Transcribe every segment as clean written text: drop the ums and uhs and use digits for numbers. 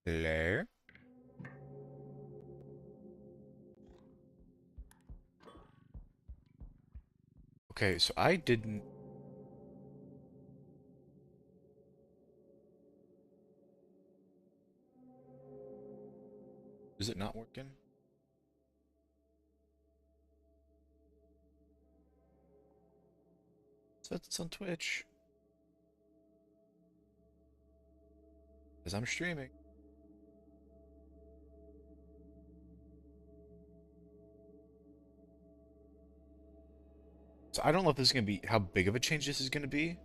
Hello? Okay, so I didn't... Is it not working? So it's on Twitch. Because I'm streaming. So I don't know if this is going to be... How big of a change this is going to be.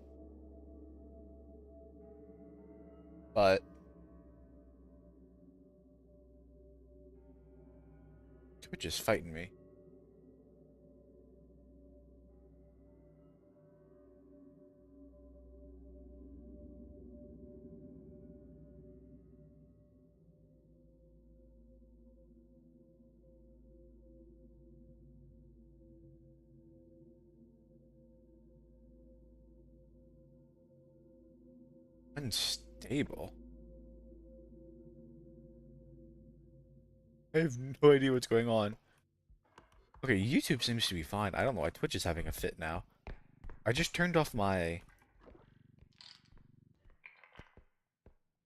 But Twitch is fighting me. Unstable. I have no idea what's going on. Okay, YouTube seems to be fine. I don't know why Twitch is having a fit now. I just turned off my...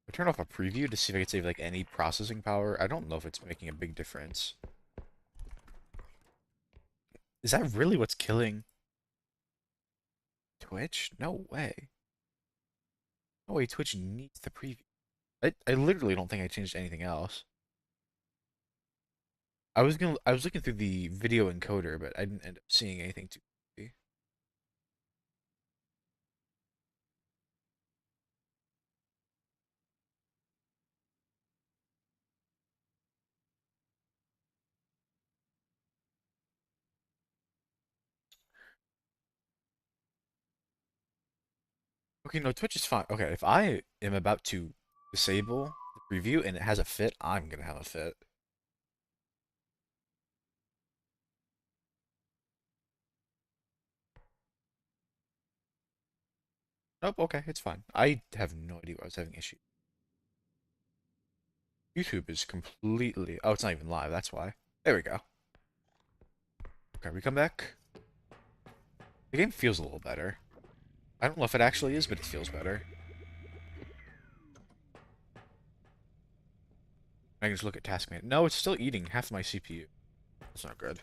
I turned off a preview to see if I could save like any processing power. I don't know if it's making a big difference. Is that really what's killing Twitch? No way. No way Twitch needs the preview. I literally don't think I changed anything else. I was looking through the video encoder, but I didn't end up seeing anything too crazy. Okay, no, Twitch is fine. Okay, if I am about to disable the preview and it has a fit, I'm gonna have a fit. Nope, okay, it's fine. I have no idea why I was having issues. YouTube is completely... Oh, it's not even live, that's why. There we go. Okay, we come back. The game feels a little better. I don't know if it actually is, but it feels better. I can just look at task man. No, it's still eating half my CPU. That's not good.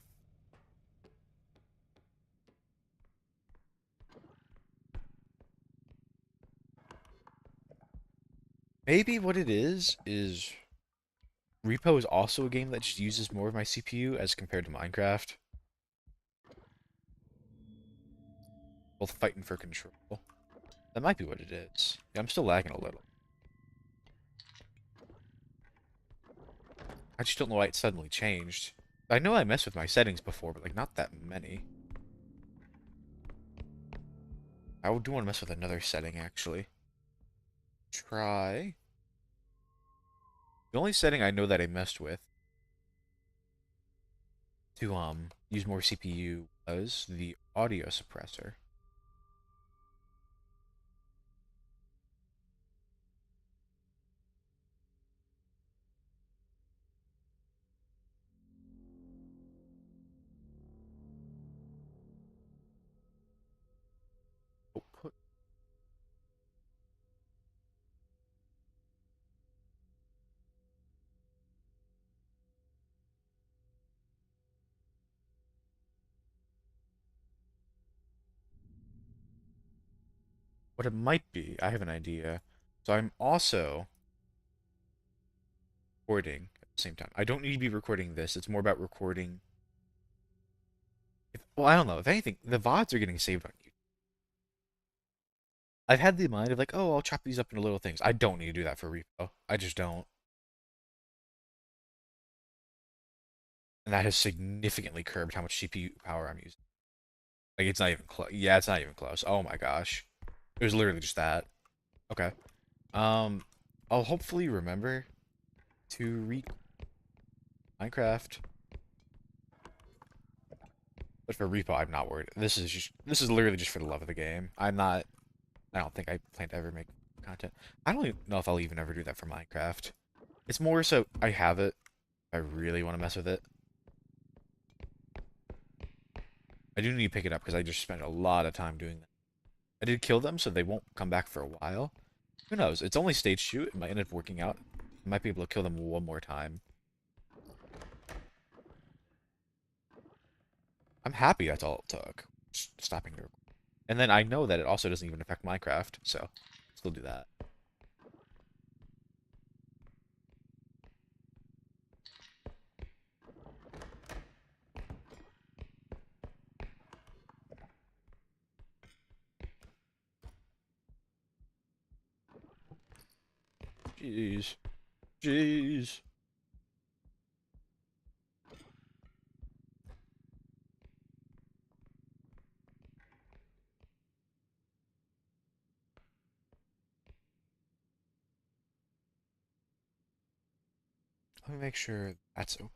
Maybe what it is REPO is also a game that just uses more of my CPU as compared to Minecraft. Both fighting for control. That might be what it is. Yeah, I'm still lagging a little. I just don't know why it suddenly changed. I know I messed with my settings before, but like not that many. I do want to mess with another setting actually. Try. The only setting I know that I messed with to use more CPU was the audio suppressor. Output. What it might be, I have an idea. So I'm also recording at the same time. I don't need to be recording this. It's more about recording. Well, I don't know. If anything, the VODs are getting saved on YouTube. I've had the mind of like, oh, I'll chop these up into little things. I don't need to do that for repo. I just don't. And that has significantly curbed how much CPU power I'm using. Like, it's not even close. Yeah, it's not even close. Oh my gosh. It was literally just that. Okay. Um, I'll hopefully remember to read Minecraft. But for repo, I'm not worried. This is literally just for the love of the game. I don't think I plan to ever make content. I don't even know if I'll even ever do that for Minecraft. It's more so I have it. I really want to mess with it. I do need to pick it up because I just spent a lot of time doing that. I did kill them, so they won't come back for a while. Who knows? It's only stage 2. It might end up working out. I might be able to kill them one more time. I'm happy that's all it took. Just stopping the. And then I know that it also doesn't even affect Minecraft, so still do that. Jeez. Jeez. Let me make sure that's open.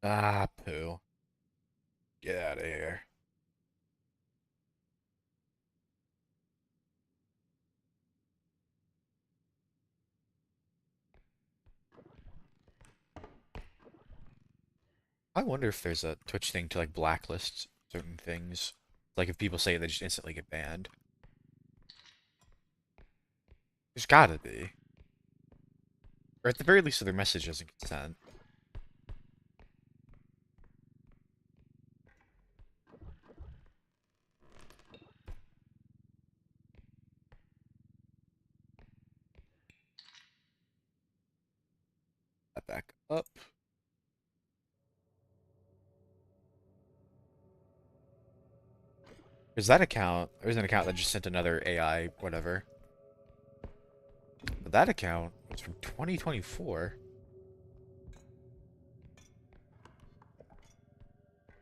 Ah, poo. Get out of here. I wonder if there's a Twitch thing to like blacklist certain things. Like if people say it, they just instantly get banned. There's gotta be. Or at the very least, so their message doesn't get sent. That back up. There's that account. There's an account that just sent another AI whatever. But that account was from 2024.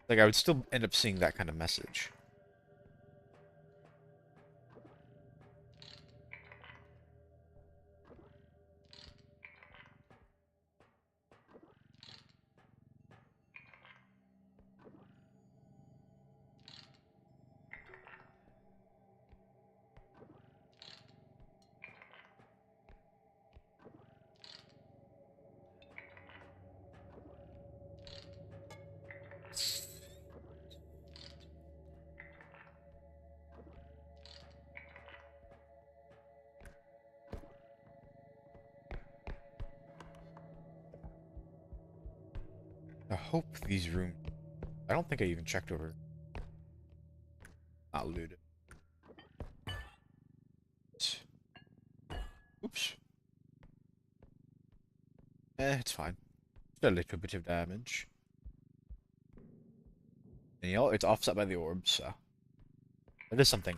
Like I would still end up seeing that kind of message. I hope these rooms. I don't think I even checked over. Not looted. Oops. It's fine. Just a little bit of damage. And you know, it's offset by the orbs, so. That is something.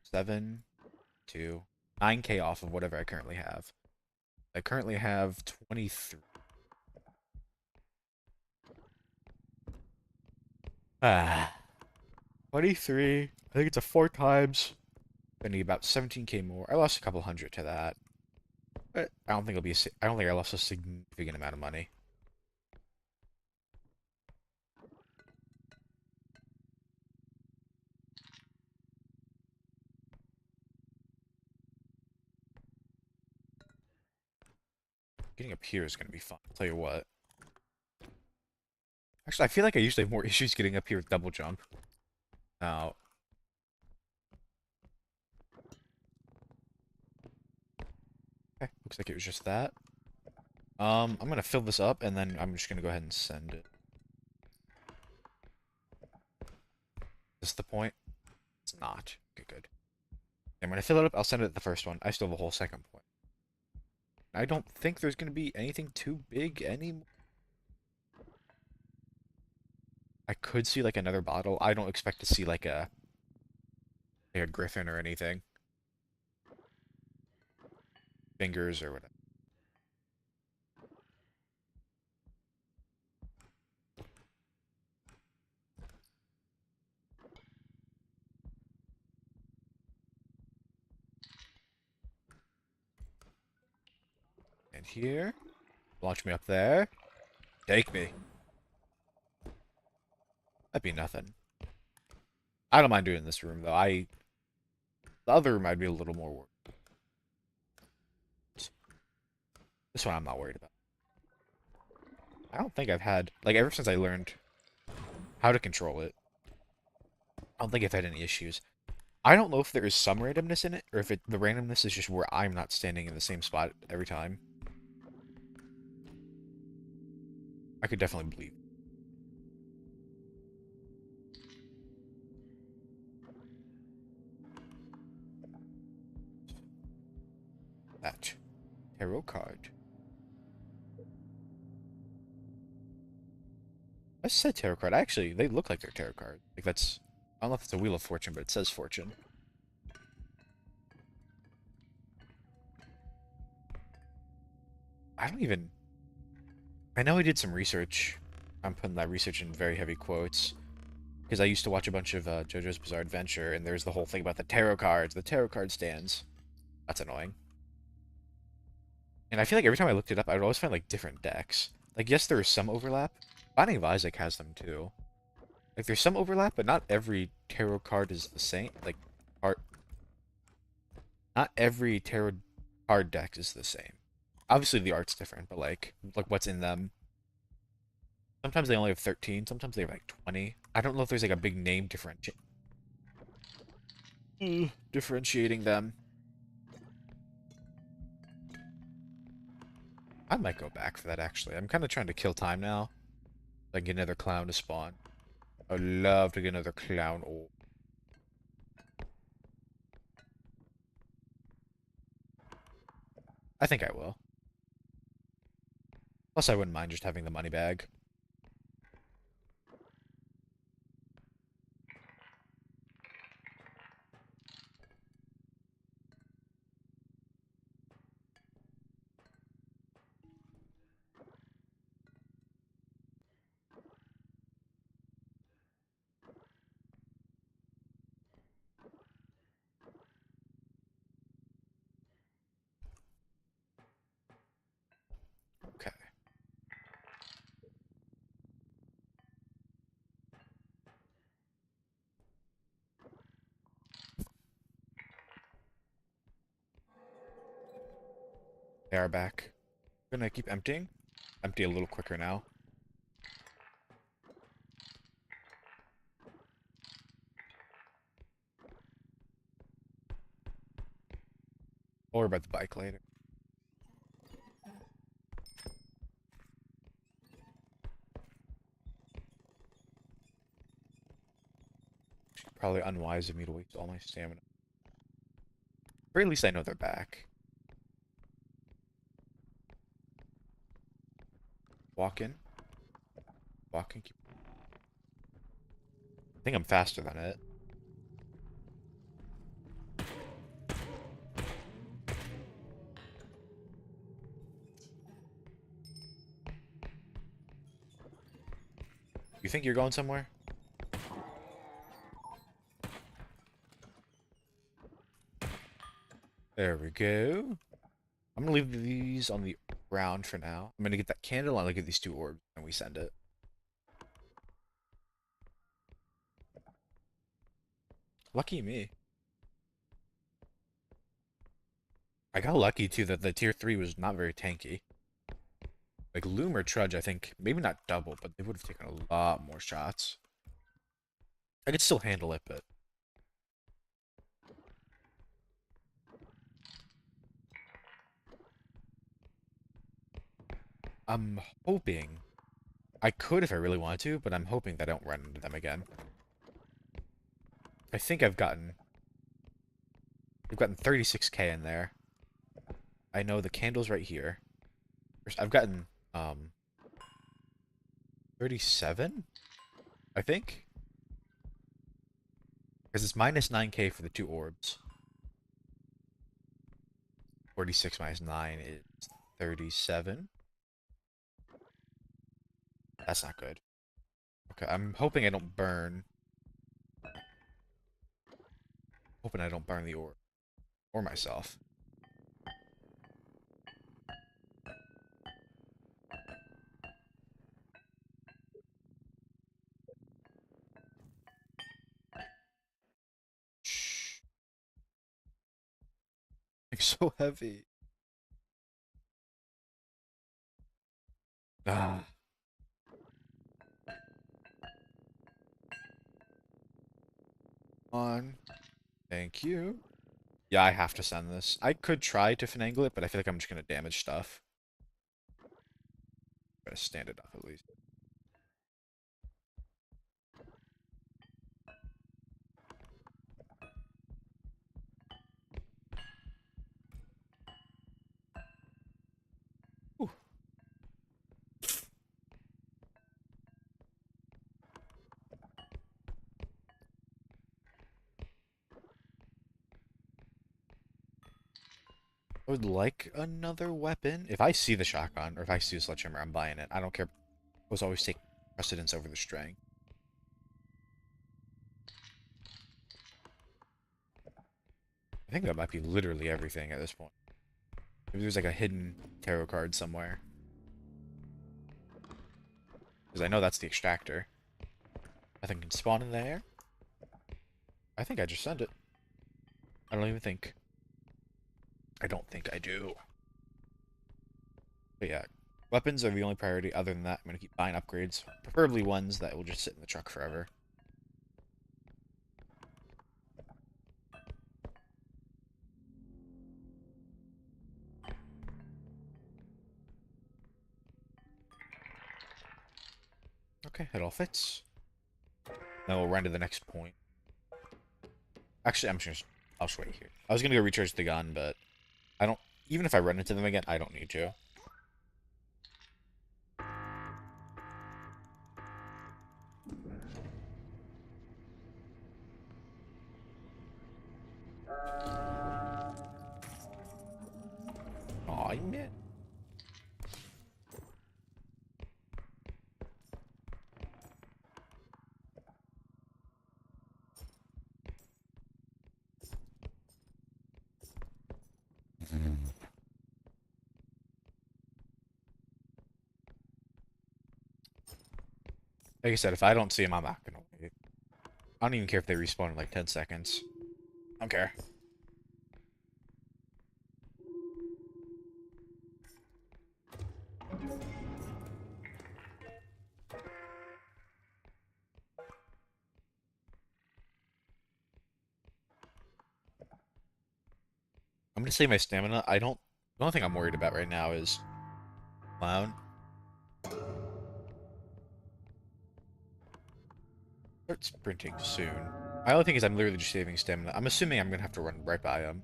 7, 2, 9K off of whatever I currently have. I currently have 23. Ah. 23. I think it's a 4 times. I need about 17K more. I lost a couple hundred to that. But I don't think it'll be I don't think I lost a significant amount of money. Getting up here is going to be fun. I'll tell you what. Actually, I feel like I usually have more issues getting up here with double jump. Now, okay, looks like it was just that. I'm gonna fill this up, and then I'm just gonna go ahead and send it. Is this the point? It's not. Okay, good. I'm gonna fill it up. I'll send it at the first one. I still have a whole second point. I don't think there's gonna be anything too big anymore. I could see like another bottle. I don't expect to see like a griffin or anything. Fingers or whatever. And here, launch me up there. Take me. That'd be nothing. I don't mind doing this room though. The other room I'd be a little more worried. This one I'm not worried about. I don't think I've had, like, ever since I learned how to control it, I don't think I've had any issues. I don't know if there is some randomness in it, or if the randomness is just where I'm not standing in the same spot every time. I could definitely believe that. Tarot card. I said tarot card. Actually, they look like they're tarot cards. Like that's, I don't know if it's a Wheel of Fortune, but it says Fortune. I don't even. I know I did some research. I'm putting that research in very heavy quotes because I used to watch a bunch of JoJo's Bizarre Adventure, and there's the whole thing about the tarot cards, the tarot card stands. That's annoying. And I feel like every time I looked it up, I would always find like different decks. Like, yes, there is some overlap. Binding of Isaac has them too. Like, there's some overlap, but not every tarot card is the same. Like, art, not every tarot card deck is the same. Obviously, the art's different, but like what's in them. Sometimes they only have 13. Sometimes they have like 20. I don't know if there's like a big name differentiating them. I might go back for that actually. I'm kind of trying to kill time now. Like get another clown to spawn. I'd love to get another clown. Oh, I think I will. Plus, I wouldn't mind just having the money bag. Okay, they are back. I'm gonna keep emptying. Empty a little quicker now. Or about the bike later. Probably unwise of me to waste all my stamina. Or at least I know they're back. Walk in. Walk in. I think I'm faster than it. You think you're going somewhere? There we go. I'm gonna leave these on the ground for now. I'm gonna get that candle and I'll get these two orbs and we send it. Lucky me. I got lucky too that the tier 3 was not very tanky. Like Loom or Trudge, I think maybe not double, but they would have taken a lot more shots. I could still handle it, but I'm hoping I could if I really wanted to, but I'm hoping that I don't run into them again. I think I've gotten 36k in there. I know the candle's right here. I've gotten 37, I think, because it's minus 9k for the two orbs. 46 minus 9 is 37. That's not good. Okay, I'm hoping I don't burn. Hoping I don't burn the orb or myself. Shh. You're so heavy. Ah, on. Thank you. Yeah, I have to send this. I could try to finagle it, but I feel like I'm just gonna damage stuff. Gotta stand it up at least. Ooh. I would like another weapon. If I see the shotgun, or if I see a sledgehammer, I'm buying it. I don't care. Those always take precedence over the strength. I think that might be literally everything at this point. Maybe there's like a hidden tarot card somewhere. Because I know that's the extractor. Nothing can spawn in there. I think I just sent it. I don't even think. I don't think I do. But yeah, weapons are the only priority. Other than that, I'm going to keep buying upgrades. Preferably ones that will just sit in the truck forever. Okay, it all fits. Then we'll run to the next point. Actually, I'll just wait here. I was going to go recharge the gun, but I don't... Even if I run into them again, I don't need to. Aw, man. Like I said, if I don't see them, I'm not going to wait. I don't even care if they respawn in like 10 seconds. I don't care. I'm going to save my stamina. The only thing I'm worried about right now is Clown. Start sprinting soon. My only thing is I'm literally just saving stamina. I'm assuming I'm gonna have to run right by him.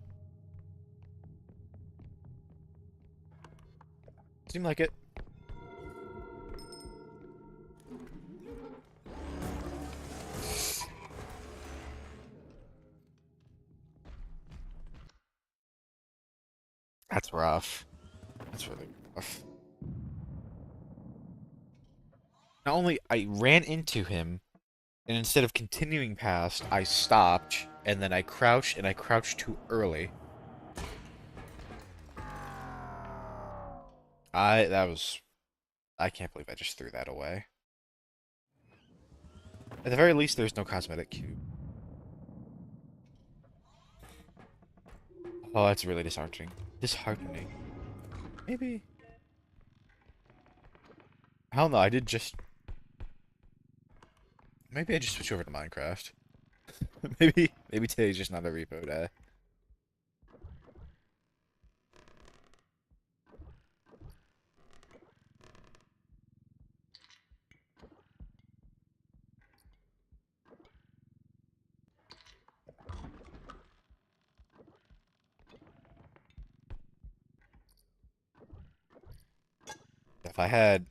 Seem like it. That's rough. That's really rough. Not only I ran into him, and instead of continuing past, I stopped, and then I crouched, and I crouched too early. That was... I can't believe I just threw that away. At the very least, there's no cosmetic cube. Oh, that's really disheartening. Disheartening. Maybe... I don't know, I did just... Maybe I just switch over to Minecraft. maybe today's just not a repo day. If I had,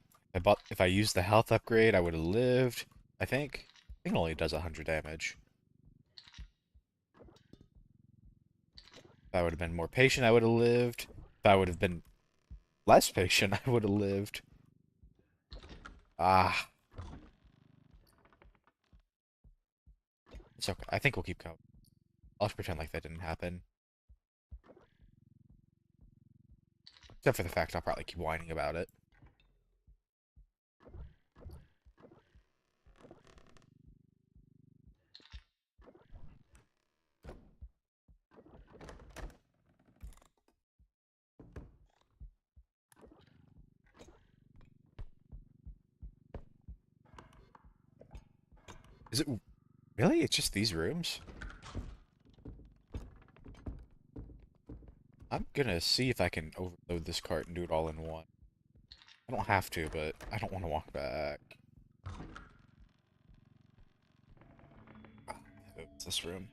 if I used the health upgrade, I would have lived. I think. I think it only does 100 damage. If I would have been more patient, I would have lived. If I would have been less patient, I would have lived. Ah, it's okay. I think we'll keep going. I'll just pretend like that didn't happen. Except for the fact I'll probably keep whining about it. Is it really? It's just these rooms? I'm gonna see if I can overload this cart and do it all in one. I don't have to, but I don't want to walk back. Oh, it's this room.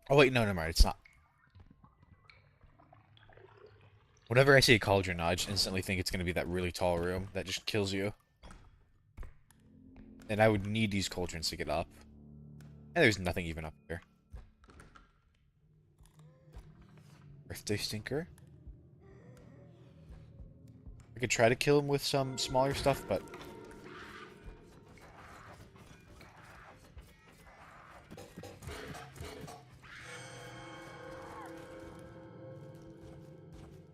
Oh wait, no, never mind. It's not. Whenever I see a cauldron now, I just instantly think it's gonna be that really tall room that just kills you. And I would need these cauldrons to get up. And there's nothing even up here. Birthday stinker. I could try to kill him with some smaller stuff, but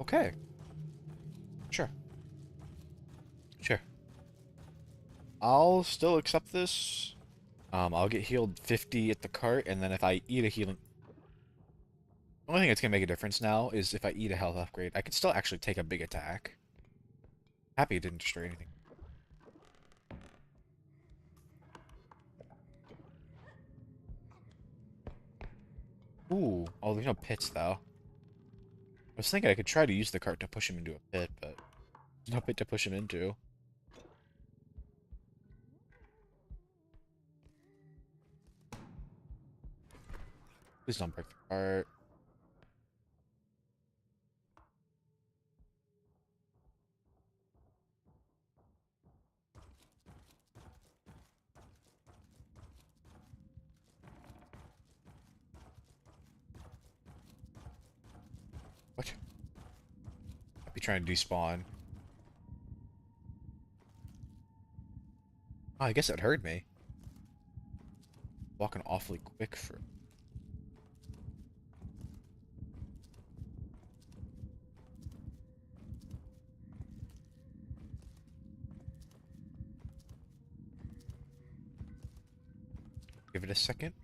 okay. Sure. Sure. I'll still accept this. I'll get healed 50 at the cart, and then if I eat a healing... The only thing that's gonna make a difference now is if I eat a health upgrade. I can still actually take a big attack. Happy it didn't destroy anything. Ooh. Oh, there's no pits, though. I was thinking I could try to use the cart to push him into a pit, but there's no pit to push him into. Please don't break the cart. What? I'd be trying to despawn. Oh, I guess it heard me. Walking awfully quick for... Give it a second.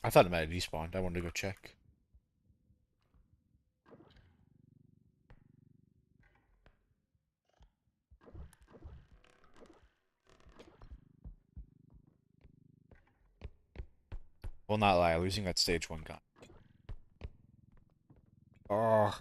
I thought it might have despawned. I wanted to go check. Will not lie, losing that stage 1 gun. Oh.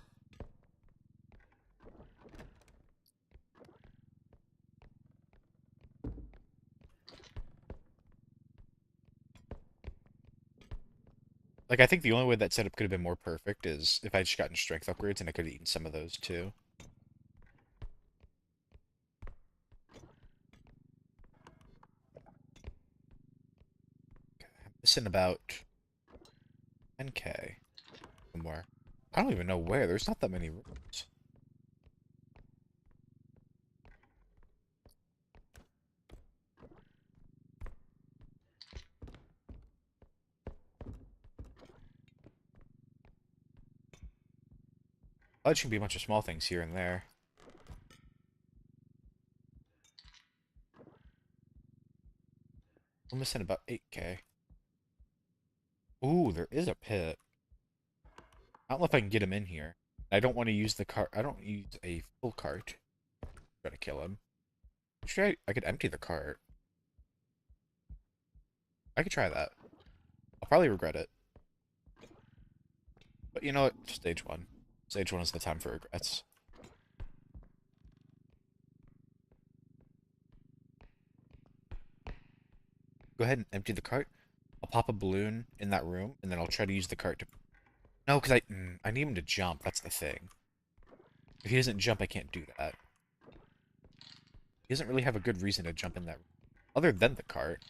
Like, I think the only way that setup could have been more perfect is if I just gotten strength upgrades and I could have eaten some of those too. Okay, I'm missing about 10k somewhere. I don't even know where. There's not that many rooms. Oh, it should be a bunch of small things here and there. I'm missing about 8k. Ooh, there is a pit. I don't know if I can get him in here. I don't want to use the cart. I don't use a full cart. Try to kill him. Actually, I could empty the cart. I could try that. I'll probably regret it. But you know what? Stage 1. Stage 1 is the time for regrets. Go ahead and empty the cart. I'll pop a balloon in that room, and then I'll try to use the cart to... No, because I need him to jump. That's the thing. If he doesn't jump, I can't do that. He doesn't really have a good reason to jump in that room, other than the cart.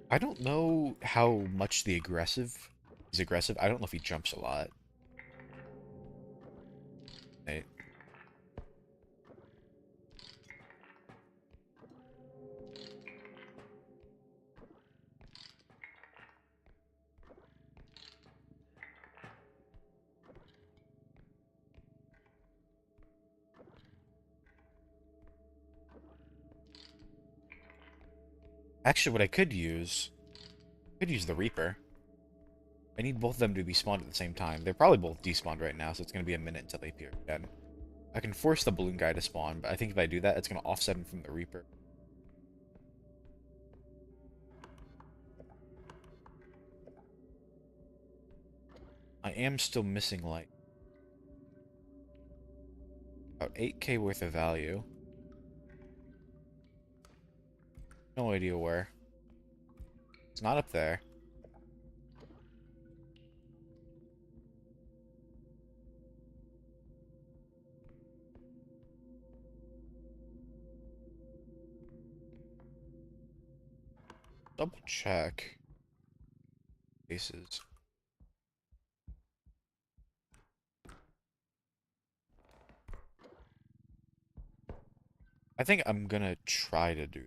I don't know how much the aggressive is aggressive. I don't know if he jumps a lot. Right? Actually, what I could use the Reaper. I need both of them to be spawned at the same time. They're probably both despawned right now, so it's going to be a minute until they appear again. I can force the balloon guy to spawn, but I think if I do that, it's going to offset him from the Reaper. I am still missing, like, about 8k worth of value. No idea where. It's not up there. Double check. Faces. I think I'm gonna try to do.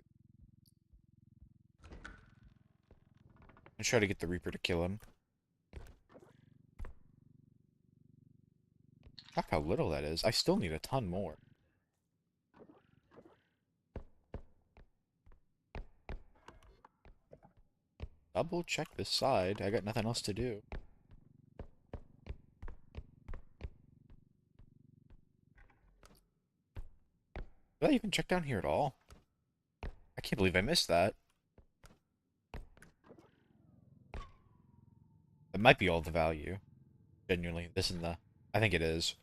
And try to get the Reaper to kill him. Look how little that is. I still need a ton more. Double check this side. I got nothing else to do. Did I even check down here at all? I can't believe I missed that. That might be all the value. Genuinely. This and the... I think it is.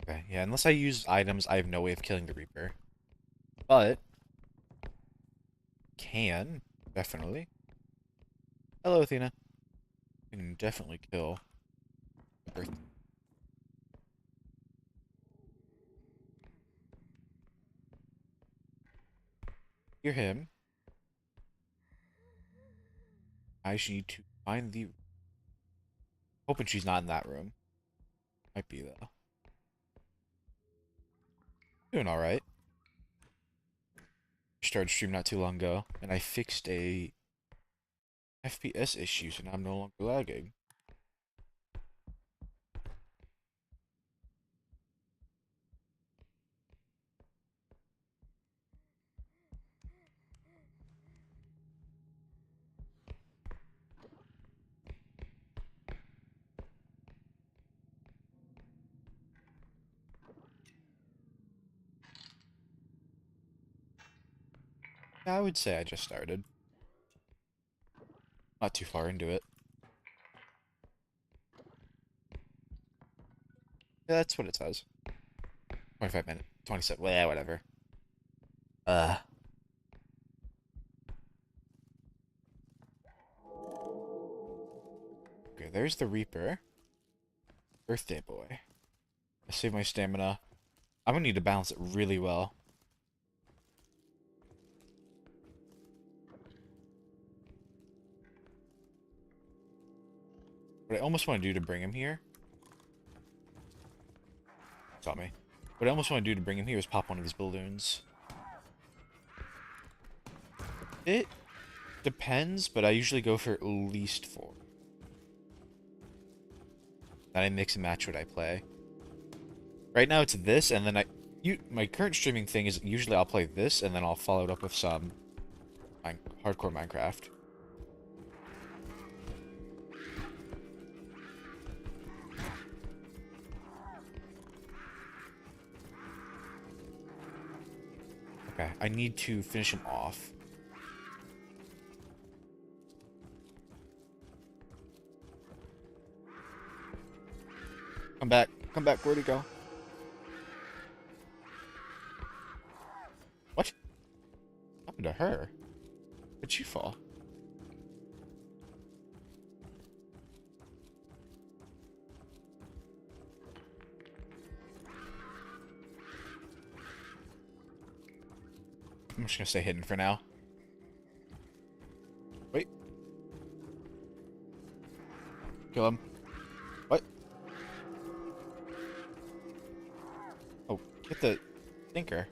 Okay, yeah, unless I use items, I have no way of killing the Reaper. But... Can. Definitely. Hello, Athena. Can definitely kill Earth. Hear him. I just need to find the... Hoping she's not in that room. Might be, though. Doing alright. Started stream not too long ago, and I fixed a FPS issue, so now I'm no longer lagging. Yeah, I would say I just started. Not too far into it. Yeah, that's what it says. 25 minutes. 27. Well, yeah, whatever. Uh. Okay, there's the Reaper. Birthday boy. I save my stamina. I'm gonna need to balance it really well. What I almost want to do to bring him here... Saw me. What I almost want to do to bring him here is pop one of these balloons. It depends, but I usually go for at least 4. Then I mix and match what I play. Right now it's this, and then my current streaming thing is usually I'll play this, and then I'll follow it up with some hardcore Minecraft. Okay, I need to finish him off. Come back. Come back. Where'd he go? What happened to her? Where'd she fall? I'm just gonna stay hidden for now. Wait. Kill him. What? Oh, get the thinker.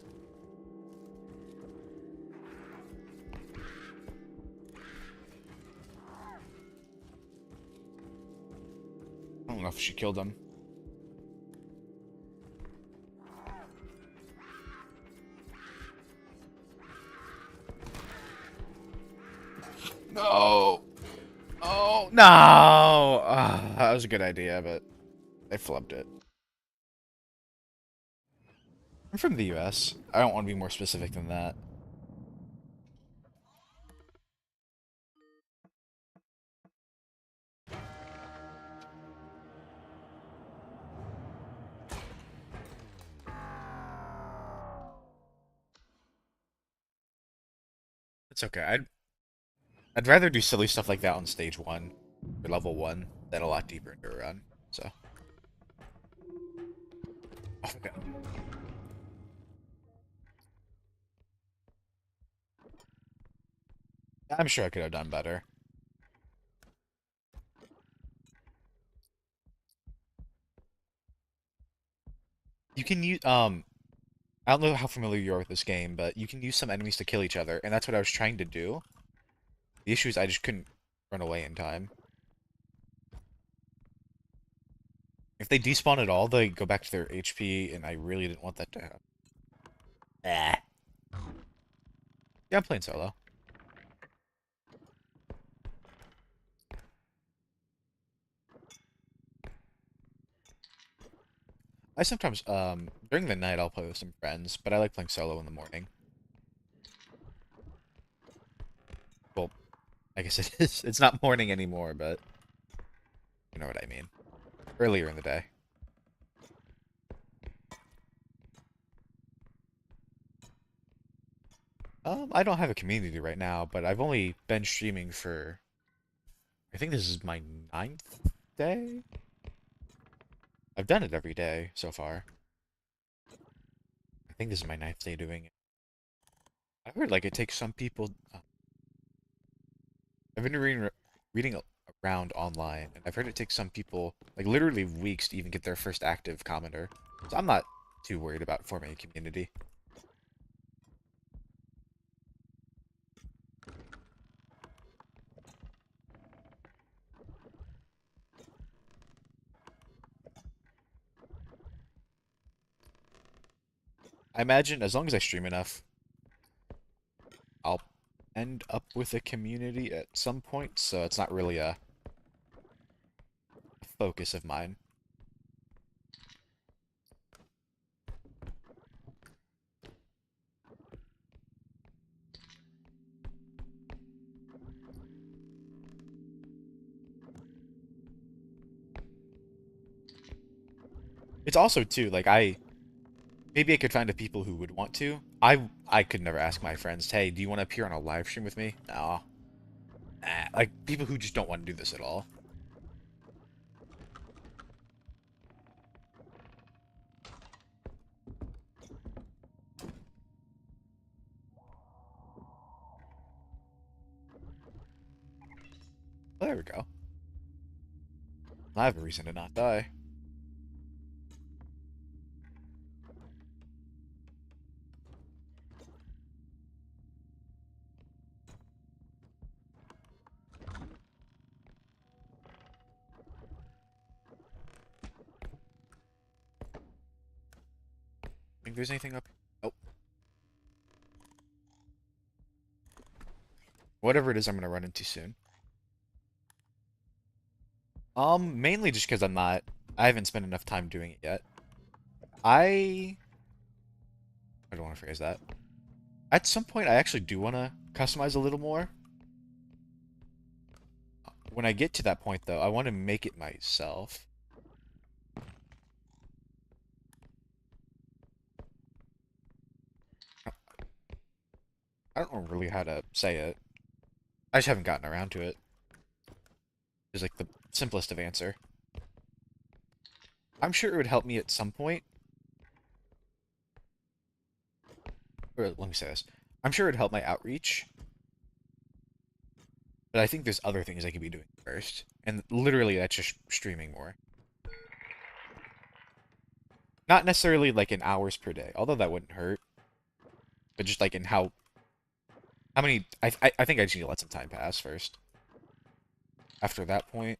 if she killed him. No. Oh, no. That was a good idea, but they flubbed it. I'm from the US. I don't want to be more specific than that. It's okay. I'd rather do silly stuff like that on stage 1 or level 1 than a lot deeper into a run. So, oh my god. I'm sure I could have done better. You can use I don't know how familiar you are with this game, but you can use some enemies to kill each other, and that's what I was trying to do. The issue is I just couldn't run away in time. If they despawn at all, they go back to their HP, and I really didn't want that to happen. Ah. Yeah, I'm playing solo. I sometimes, during the night I'll play with some friends, but I like playing solo in the morning. Well, I guess it is. It's not morning anymore, but you know what I mean. Earlier in the day. I don't have a community right now, but I've only been streaming for, I think this is my 9th day? I've done it every day so far. I think this is my 9th day doing it. I heard like it takes some people. I've been reading around online, and I've heard it takes some people like literally weeks to even get their first active commenter. So I'm not too worried about forming a community. I imagine as long as I stream enough, I'll end up with a community at some point. So it's not really a focus of mine. It's also too like maybe I could find a people who would want to. I could never ask my friends, hey, do you want to appear on a live stream with me? No. Like people who just don't want to do this at all. Well, there we go. I have a reason to not die. Think there's anything up? Oh, whatever it is, I'm gonna run into soon. Mainly just because I haven't spent enough time doing it yet. I don't want to phrase that. At some point, I actually do want to customize a little more. When I get to that point, though, I want to make it myself. I don't know really how to say it. I just haven't gotten around to it. It's like the simplest of answer. I'm sure it would help me at some point. Or let me say this. I'm sure it'd help my outreach. But I think there's other things I could be doing first. And literally, that's just streaming more. Not necessarily like in hours per day, although that wouldn't hurt. But just like in how many... I think I just need to let some time pass first. After that point...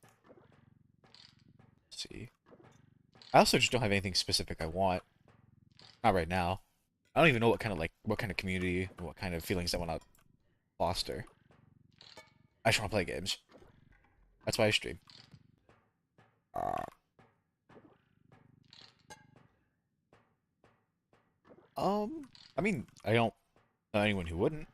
see. I also just don't have anything specific I want. Not right now. I don't even know what kind of community, what kind of feelings I want to foster. I just want to play games. That's why I stream. Uh, I mean, I don't know anyone who wouldn't.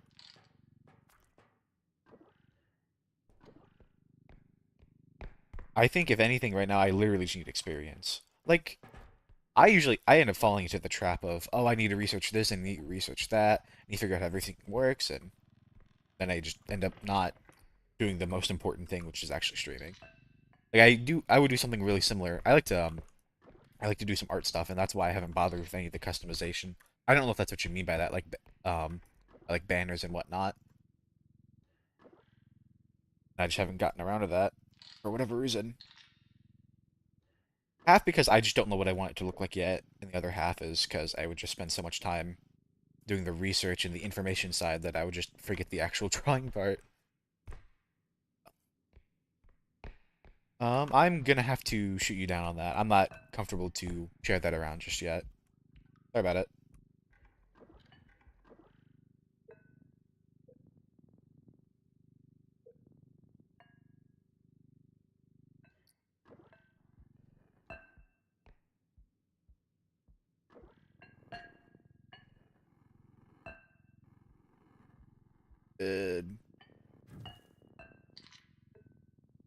I think if anything right now, I literally just need experience. Like, I end up falling into the trap of, oh, I need to research this and need to research that, and you figure out how everything works, and then I just end up not doing the most important thing, which is actually streaming. Like I would do something really similar. I like to do some art stuff, and that's why I haven't bothered with any of the customization. I don't know if that's what you mean by that, um, like banners and whatnot. I just haven't gotten around to that for whatever reason. Half because I just don't know what I want it to look like yet, and the other half is because I would just spend so much time doing the research and the information side that I would just forget the actual drawing part. I'm gonna have to shoot you down on that. I'm not comfortable to share that around just yet. Sorry about it. Uh,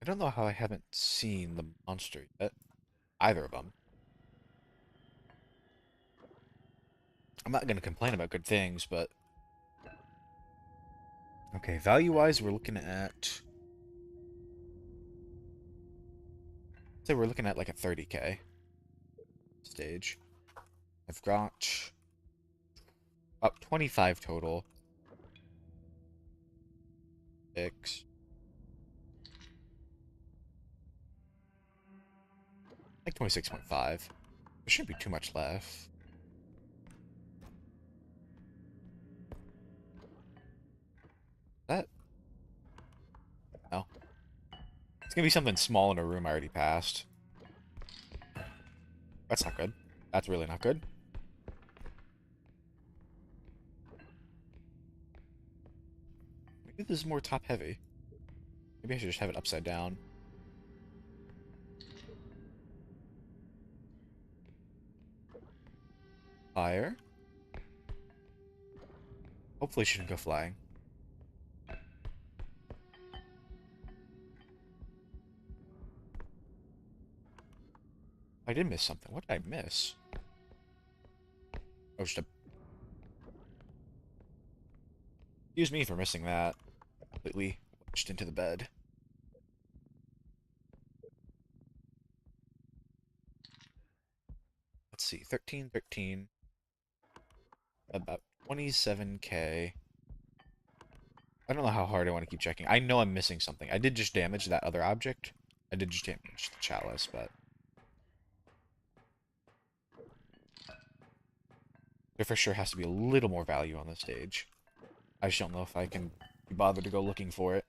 I don't know how I haven't seen the monster yet. Either of them. I'm not gonna complain about good things, but okay. Value-wise, we're looking at. Say we're looking at like a 30K stage. I've got up 25 total. Six. Like 26.5. There shouldn't be too much left. That no. It's gonna be something small in a room I already passed. That's not good. That's really not good. Maybe this is more top heavy. Maybe I should just have it upside down. Fire. Hopefully she didn't go flying. I did miss something. What did I miss? Oh, just a... Excuse me for missing that. Completely wedged into the bed. Let's see. 13, 13. About 27K. I don't know how hard I want to keep checking. I know I'm missing something. I did just damage that other object. I did just damage the chalice, but there for sure has to be a little more value on this stage. I just don't know if I can be bothered to go looking for it.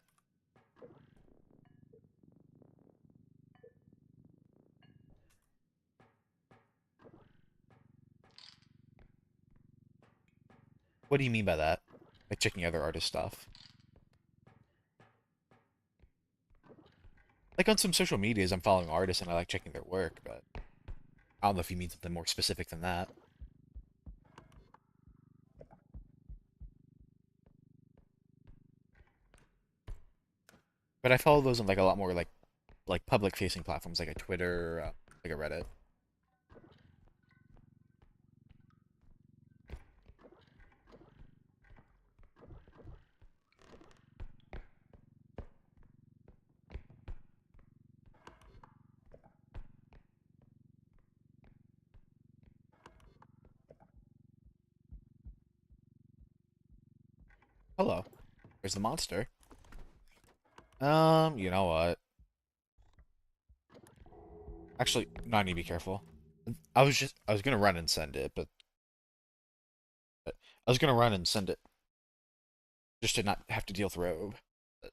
What do you mean by that? Like checking other artist stuff? Like on some social medias, I'm following artists and I like checking their work, but I don't know if you mean something more specific than that. But I follow those on like a lot more like public facing platforms like a Twitter, like a Reddit. Hello, there's the monster. You know what? Actually, no, I need to be careful. I was gonna run and send it, but I was gonna run and send it just to not have to deal with Robe. But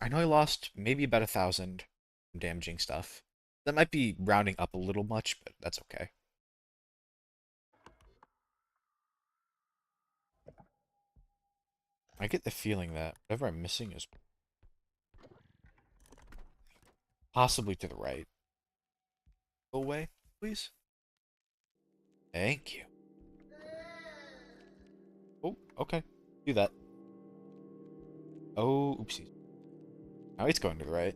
I know I lost maybe about 1,000 damaging stuff. That might be rounding up a little much, but that's okay. I get the feeling that whatever I'm missing is possibly to the right. Go away, please. Thank you. Oh, okay. Do that. Oh, oopsies. Now it's going to the right.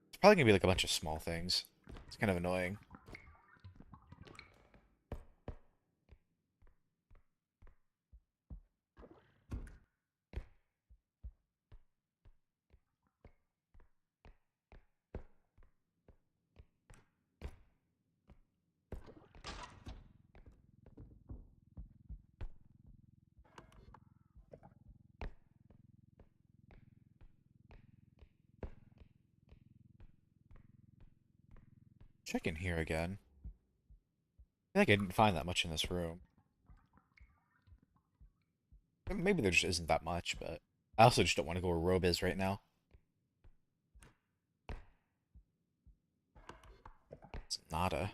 It's probably gonna be like a bunch of small things. It's kind of annoying. Check in here again. I feel like I didn't find that much in this room. Maybe there just isn't that much, but I also just don't want to go where Robe is right now. It's nada.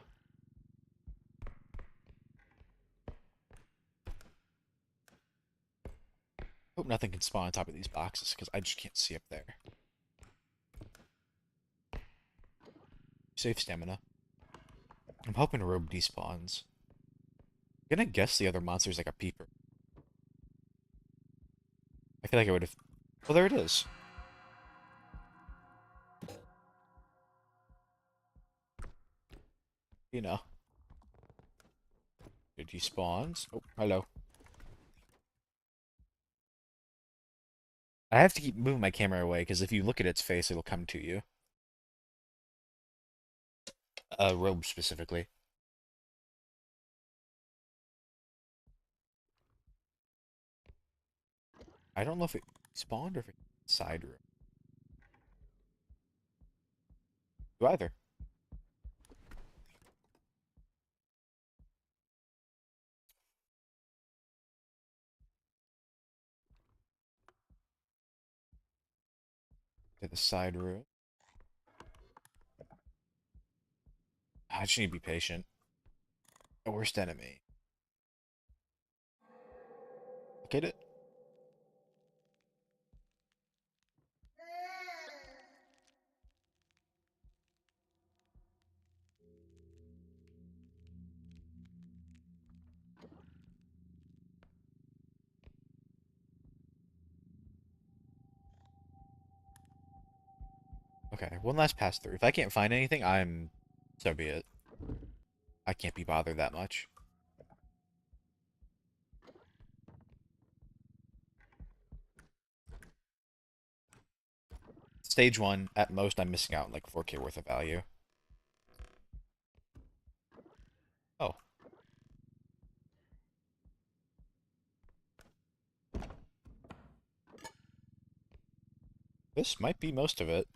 Hope nothing can spawn on top of these boxes, because I just can't see up there. Save stamina. I'm hoping Robe despawns. I'm gonna guess the other monster's like a peeper. I feel like I would have... Well, there it is. You know. It despawns. Oh, hello. I have to keep moving my camera away, because if you look at its face, it'll come to you. Robe specifically. I don't know if it spawned or if it's side room. Do either. To the side room. I just need to be patient. The worst enemy. Look at it. Okay, one last pass through. If I can't find anything, I'm... So be it. I can't be bothered that much. Stage 1, at most, I'm missing out on like 4K worth of value. Oh, this might be most of it.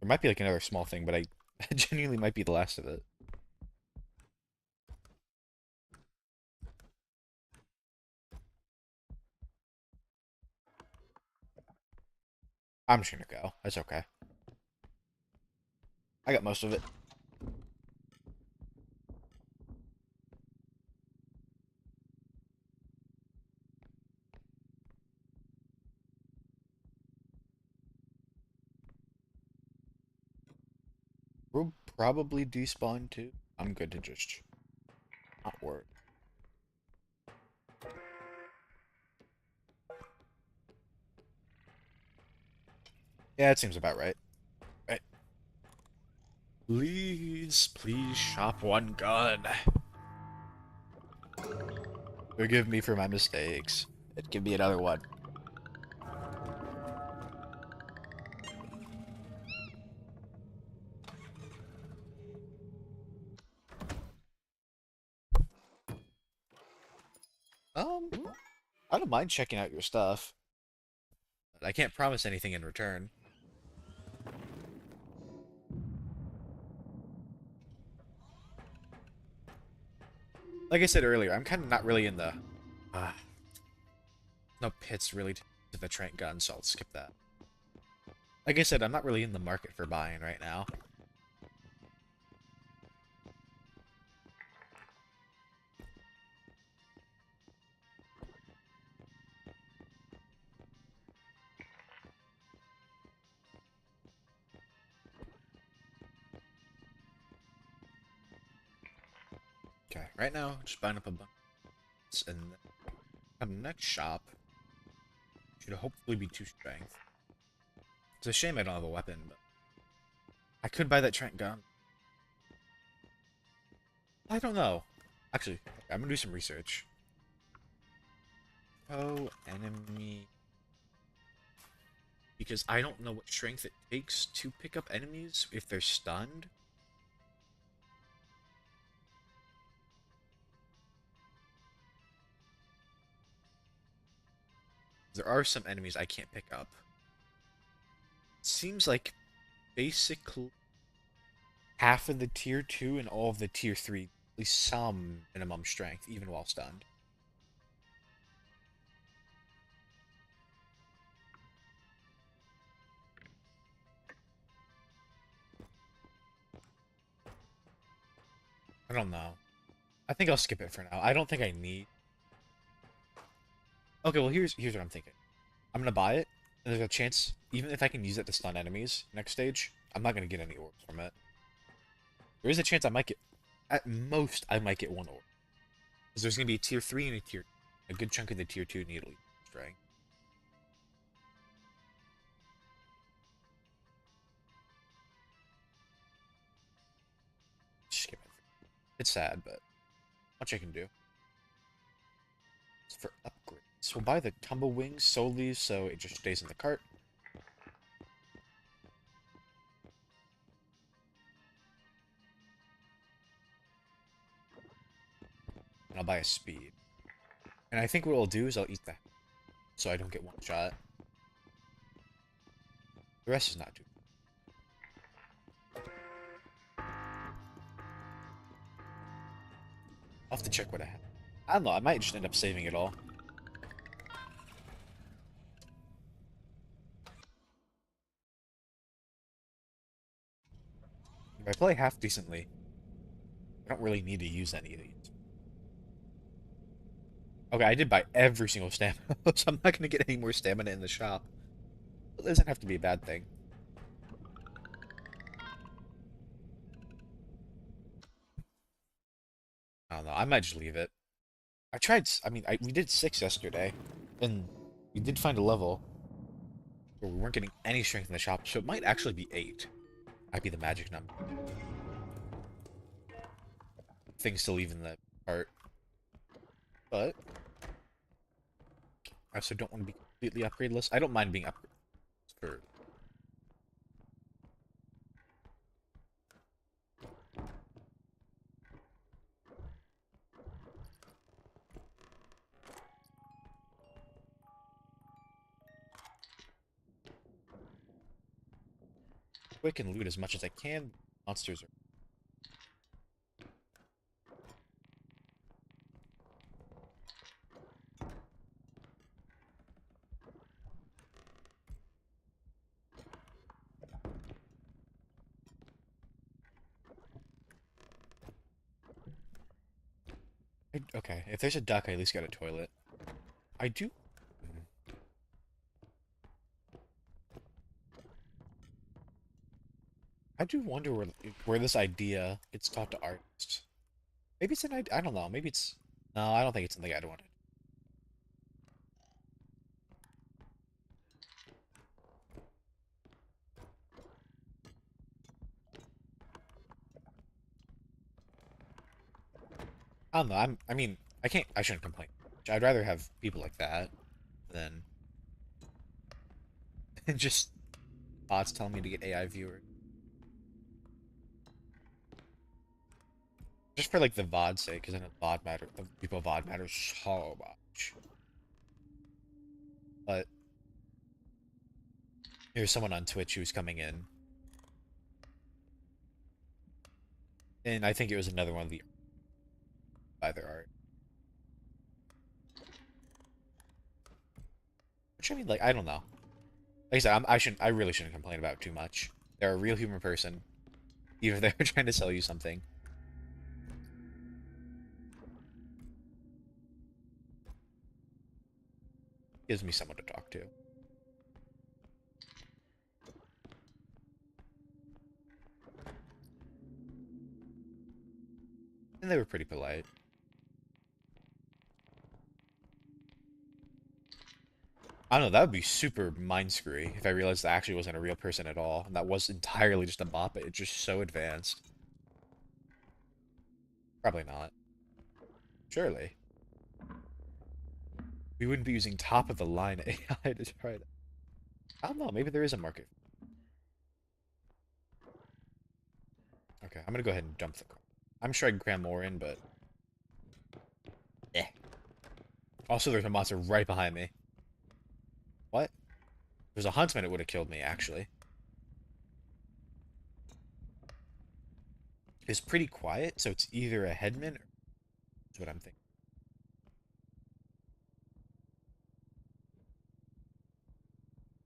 There might be like another small thing, but I genuinely might be the last of it. I'm just gonna go. That's okay. I got most of it. We'll probably despawn too. I'm good to just not worry. Yeah, it seems about right. Right. Please, please shop one gun. Forgive me for my mistakes. Give me another one. Um, I don't mind checking out your stuff. I can't promise anything in return. like I said earlier, I'm kind of not really in the uh, no pits really to the Trent gun, so I'll skip that. Like I said, I'm not really in the market for buying right now. Okay, right now, just buying up a bunch, and the next shop should hopefully be 2 strength. It's a shame I don't have a weapon, but I could buy that Trent gun. I don't know. Actually, I'm gonna do some research. Oh, enemy. Because I don't know what strength it takes to pick up enemies if they're stunned. There are some enemies I can't pick up. Seems like basically half of the tier 2 and all of the tier 3, at least some minimum strength, even while stunned. I don't know. I think I'll skip it for now. I don't think I need. Okay, well here's what I'm thinking. I'm gonna buy it, and there's a chance, even if I can use it to stun enemies next stage, I'm not gonna get any orbs from it. There is a chance I might get, at most, I might get 1 orb. Because there's gonna be a tier 3 and a good chunk of the tier 2 need strength. Skip it. It's sad, but much I can do. It's for upgrades. We'll buy the tumble wings solely so it just stays in the cart. And I'll buy a speed. And I think what I'll do is I'll eat that so I don't get one shot. The rest is not too. I'll have to check what I have. I don't know, I might just end up saving it all. If I play half decently, I don't really need to use any of these. Okay, I did buy every single stamina, so I'm not going to get any more stamina in the shop. It doesn't have to be a bad thing. I don't know, I might just leave it. I tried, I mean, we did 6 yesterday, and we did find a level where we weren't getting any strength in the shop, so it might actually be 8. Might be the magic number. Things to leave in the cart. But I also don't want to be completely upgradeless. I don't mind being upgraded for. Quick and loot as much as I can. Monsters are. Okay, if there's a duck, I at least got a toilet. I do. I do wonder where this idea gets taught to artists. Maybe it's an idea. I don't know. Maybe it's. No, I don't think it's something I'd want. I don't know. I mean, I can't. I shouldn't complain. I'd rather have people like that than just bots telling me to get AI viewers. Just for like the VOD sake, because I know VOD matter. The people VOD matters so much. But here's someone on Twitch who's coming in, and I think it was another one of the. by their art. Which I mean, like I don't know. Like I said, I really shouldn't complain about it too much. They're a real human person, even if they're trying to sell you something. Gives me someone to talk to. And they were pretty polite. I don't know, that would be super mind screwy if I realized that actually wasn't a real person at all, and that was entirely just a bot, but it's just so advanced. Probably not. Surely. We wouldn't be using top of the line AI to try to. I don't know, maybe there is a market. Okay, I'm gonna go ahead and dump the car. I'm sure I can cram more in, but eh. Also, there's a monster right behind me. What? If there's a huntsman, it would have killed me, actually. It's pretty quiet, so it's either a headman or is what I'm thinking.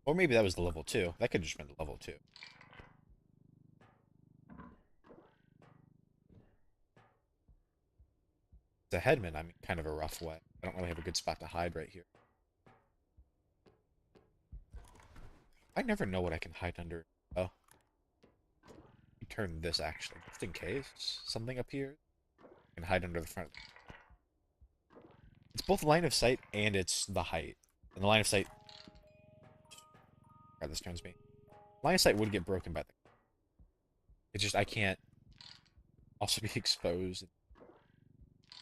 Or maybe that was the level 2. That could have just been the level 2. It's a headman, I'm in kind of a rough way. I don't really have a good spot to hide right here. I never know what I can hide under. Oh, turn this actually, just in case something appears. I can hide under the front. It's both line of sight and it's the height. And the line of sight. God, this turns me. Line of sight would get broken by the. It's just I can't also be exposed.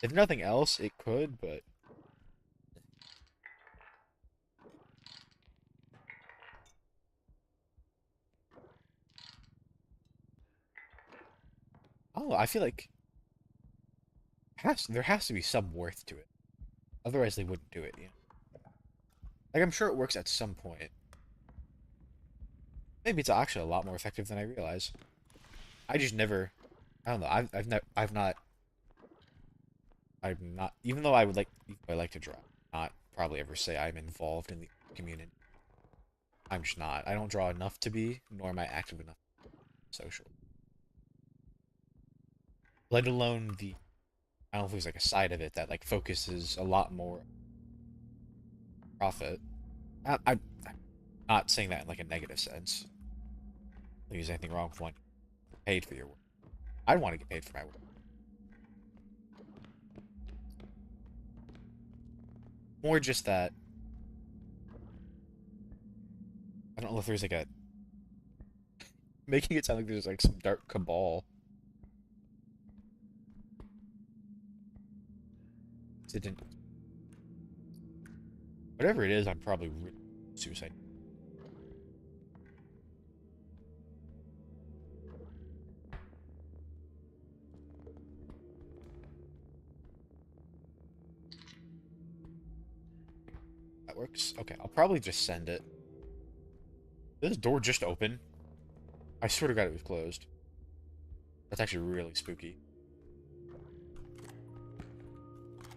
If nothing else, it could, but oh, I feel like there has to be some worth to it. Otherwise, they wouldn't do it. You know? Like I'm sure it works at some point. Maybe it's actually a lot more effective than I realize. I just never. I don't know. I'm not. Even though I like to draw. Not probably ever say I'm involved in the community. I'm just not. I don't draw enough to be, nor am I active enough social. Let alone the. I don't know if there's like a side of it that like focuses a lot more profit. I'm not saying that in like a negative sense. I think there's anything wrong with wanting to get paid for your work. I'd want to get paid for my work. More just that I don't know if there's like a making it sound like there's like some dark cabal. It didn't. Whatever it is, I'm probably suicide. That works. Okay, I'll probably just send it. Did this door just open? I swear to God it was closed. That's actually really spooky.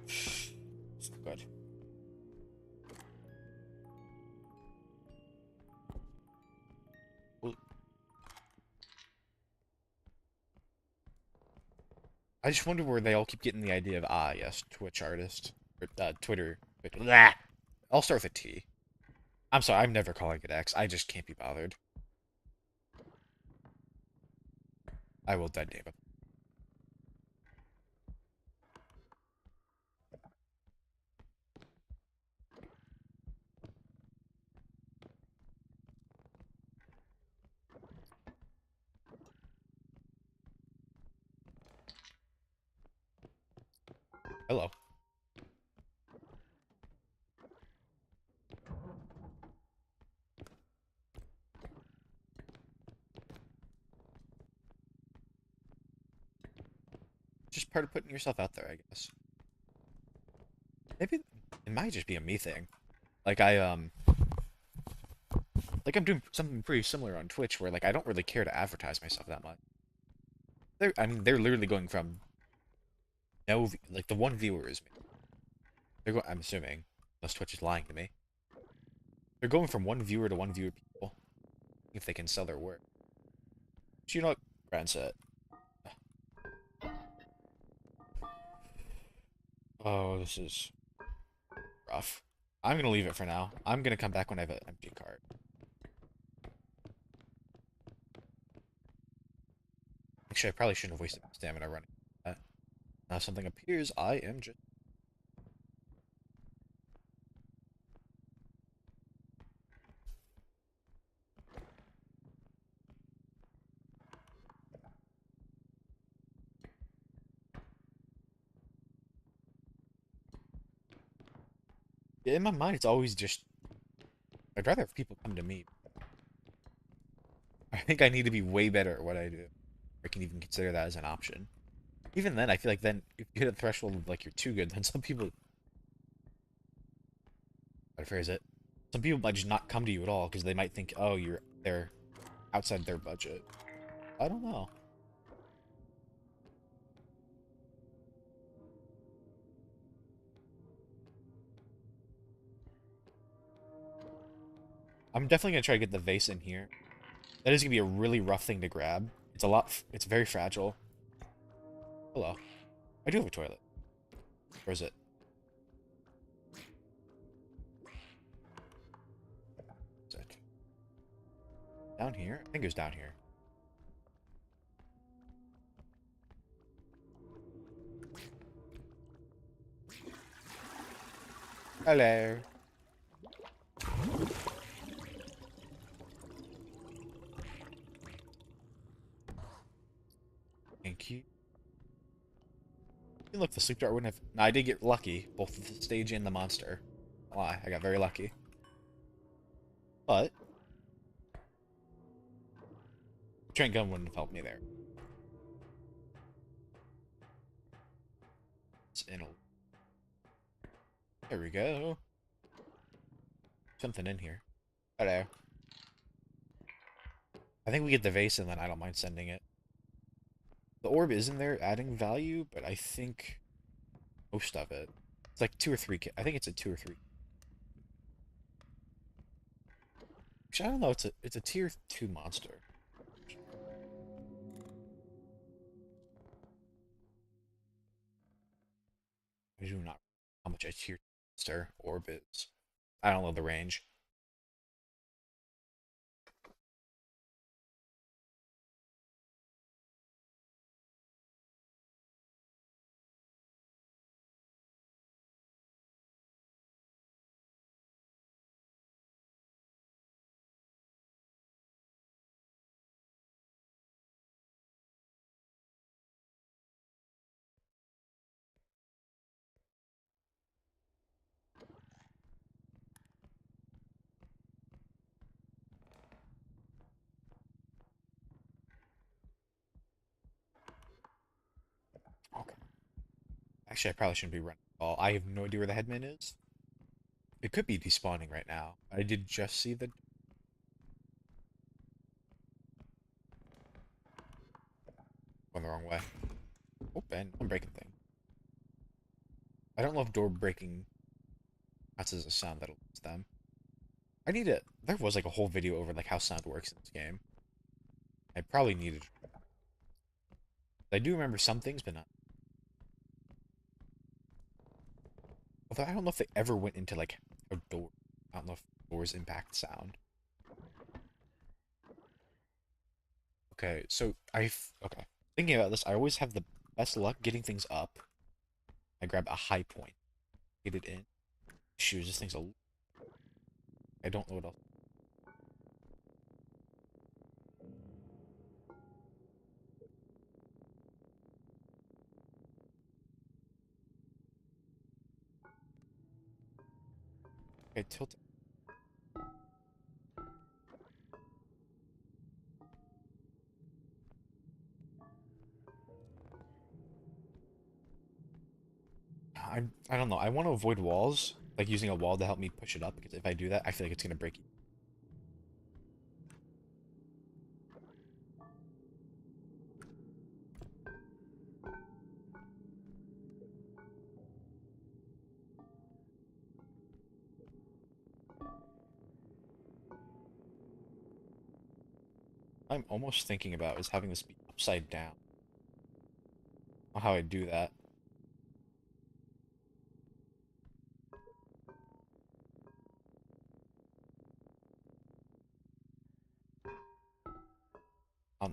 So good. Well, I just wonder where they all keep getting the idea of yes, Twitch artist or Twitter. Blah. I'll start with a T. I'm sorry, I'm never calling it X. I just can't be bothered. I will dead name it. Hello. Just part of putting yourself out there, I guess. Maybe it might just be a me thing. Like like I'm doing something pretty similar on Twitch where like I don't really care to advertise myself that much. I mean, they're literally going from No, like the one viewer is me. They're going. I'm assuming, unless Twitch is lying to me. They're going from one viewer to one viewer people if they can sell their work. But you know what? Brand said. Oh, this is rough. I'm gonna leave it for now. I'm gonna come back when I have an empty cart. Actually, I probably shouldn't have wasted stamina running that. Now something appears, I am just... In my mind, it's always just... I'd rather have people come to me. I think I need to be way better at what I do. I can even consider that as an option. Even then, I feel like then, if you hit a threshold of, like, you're too good, then some people... How to phrase it? Some people might just not come to you at all, because they might think, oh, they're outside their budget. I don't know. I'm definitely gonna try to get the vase in here. That is gonna be a really rough thing to grab. It's very fragile. Hello. I do have a toilet. Where is it? Is it down here? I think it was down here. Hello. Thank you. Look, the sleep dart wouldn't have... No, I did get lucky, both the stage and the monster. Why? I got very lucky. But, train gun wouldn't have helped me there. It's in a... There we go. Something in here. Hello. I think we get the vase and then I don't mind sending it. The orb is in there adding value, but I think most of it. It's like 2 or 3. I think it's a 2 or 3. Actually, I don't know. It's a tier 2 monster. I do not know how much a tier monster orb is. I don't know the range. Okay. Actually, I probably shouldn't be running at all. I have no idea where the headman is. It could be despawning right now. I did just see the... Going the wrong way. Oh, and I'm breaking thing. I don't know if door breaking counts as a sound that alerts them. I need it. There was like a whole video over like how sound works in this game. I probably needed. I do remember some things, but not. Although I don't know if they ever went into like a door. I don't know if doors impact sound. Okay, so okay. Thinking about this, I always have the best luck getting things up. I grab a high point, get it in. Shoot, this thing's a. I don't know what else. Okay, tilt. I don't know. I want to avoid walls, like using a wall to help me push it up, because if I do that, I feel like it's gonna break. I'm almost thinking about is having this be upside down. How I do that.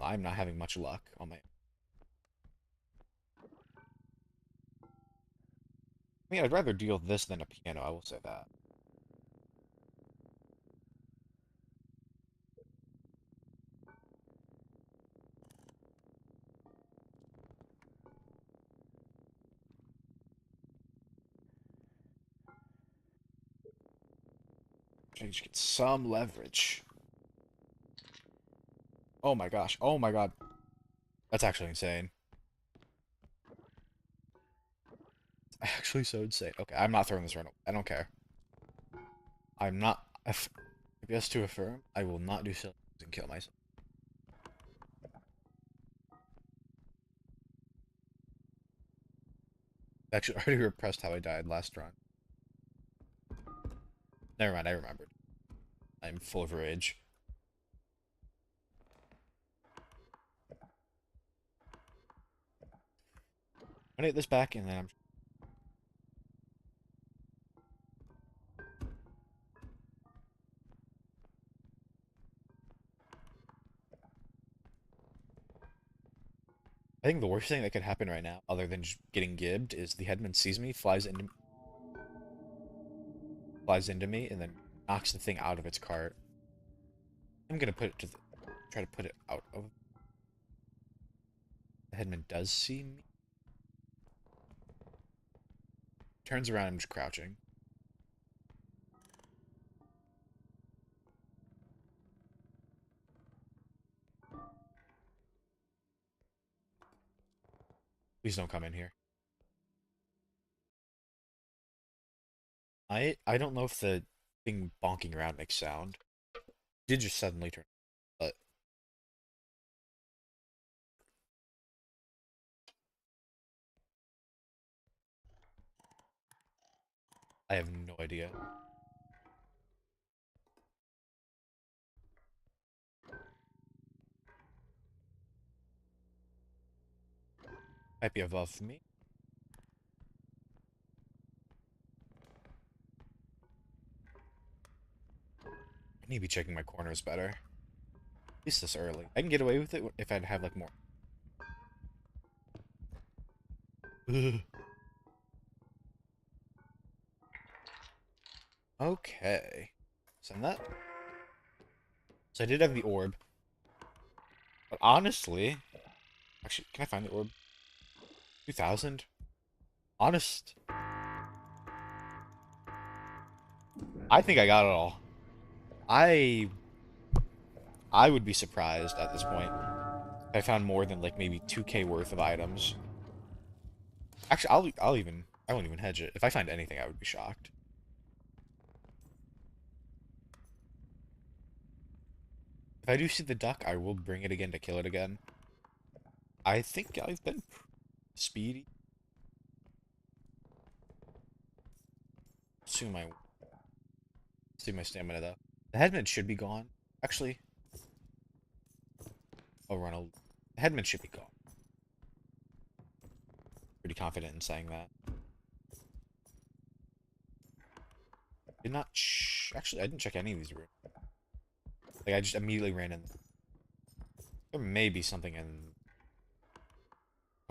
I'm not having much luck on my. I mean, I'd rather deal this than a piano. I will say that. I just get some leverage. Oh my gosh. Oh my god. That's actually insane. Actually so insane. Okay, I'm not throwing this right now. I don't care. I'm not. If he has to affirm, I will not do so and kill myself. Actually, I already repressed how I died last run. Never mind, I remembered. I'm full of rage. I'm gonna get this back, and then I'm. I think the worst thing that could happen right now, other than just getting gibbed, is the headman sees me, flies into me, and then knocks the thing out of its cart. I'm gonna put it to the, try to put it out of. The headman does see me. Turns around, I'm just crouching. Please don't come in here. I don't know if the thing bonking around makes sound. It did just suddenly turn, but I have no idea. Might be above me. I need to be checking my corners better. At least this early. I can get away with it if I'd have like more. Okay. Send that. So I did have the orb. But honestly, actually, can I find the orb? 2000? Honest. I think I got it all. I I would be surprised at this point if I found more than like maybe 2K worth of items. Actually, I won't even hedge it. If I find anything, I would be shocked. If I do see the duck, I will bring it again to kill it again. I think I've been speedy. See my stamina though. The headman should be gone. Actually, oh Ronald, the headman should be gone. Pretty confident in saying that. Did not actually I didn't check any of these rooms. Like I just immediately ran in. There may be something in.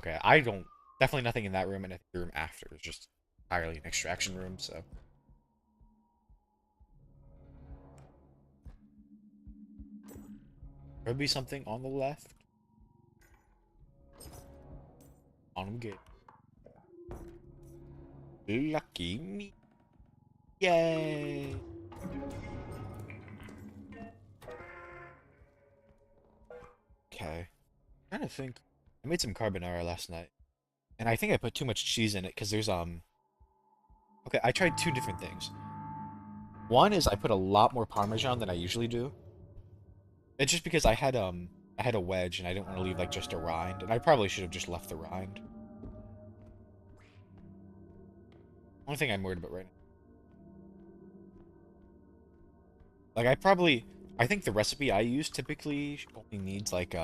Okay, I don't. Definitely nothing in that room, and I think the room after is just entirely an extraction room. So could be something on the left. On gate. Lucky me. Yay! Okay. I'm trying to think. I made some carbonara last night, and I think I put too much cheese in it because there's. Okay, I tried two different things. One is I put a lot more Parmesan than I usually do. It's just because I had a wedge and I didn't want to leave like just a rind, and I probably should have just left the rind. Only thing I'm worried about right now. Like I probably I think the recipe I use typically only needs like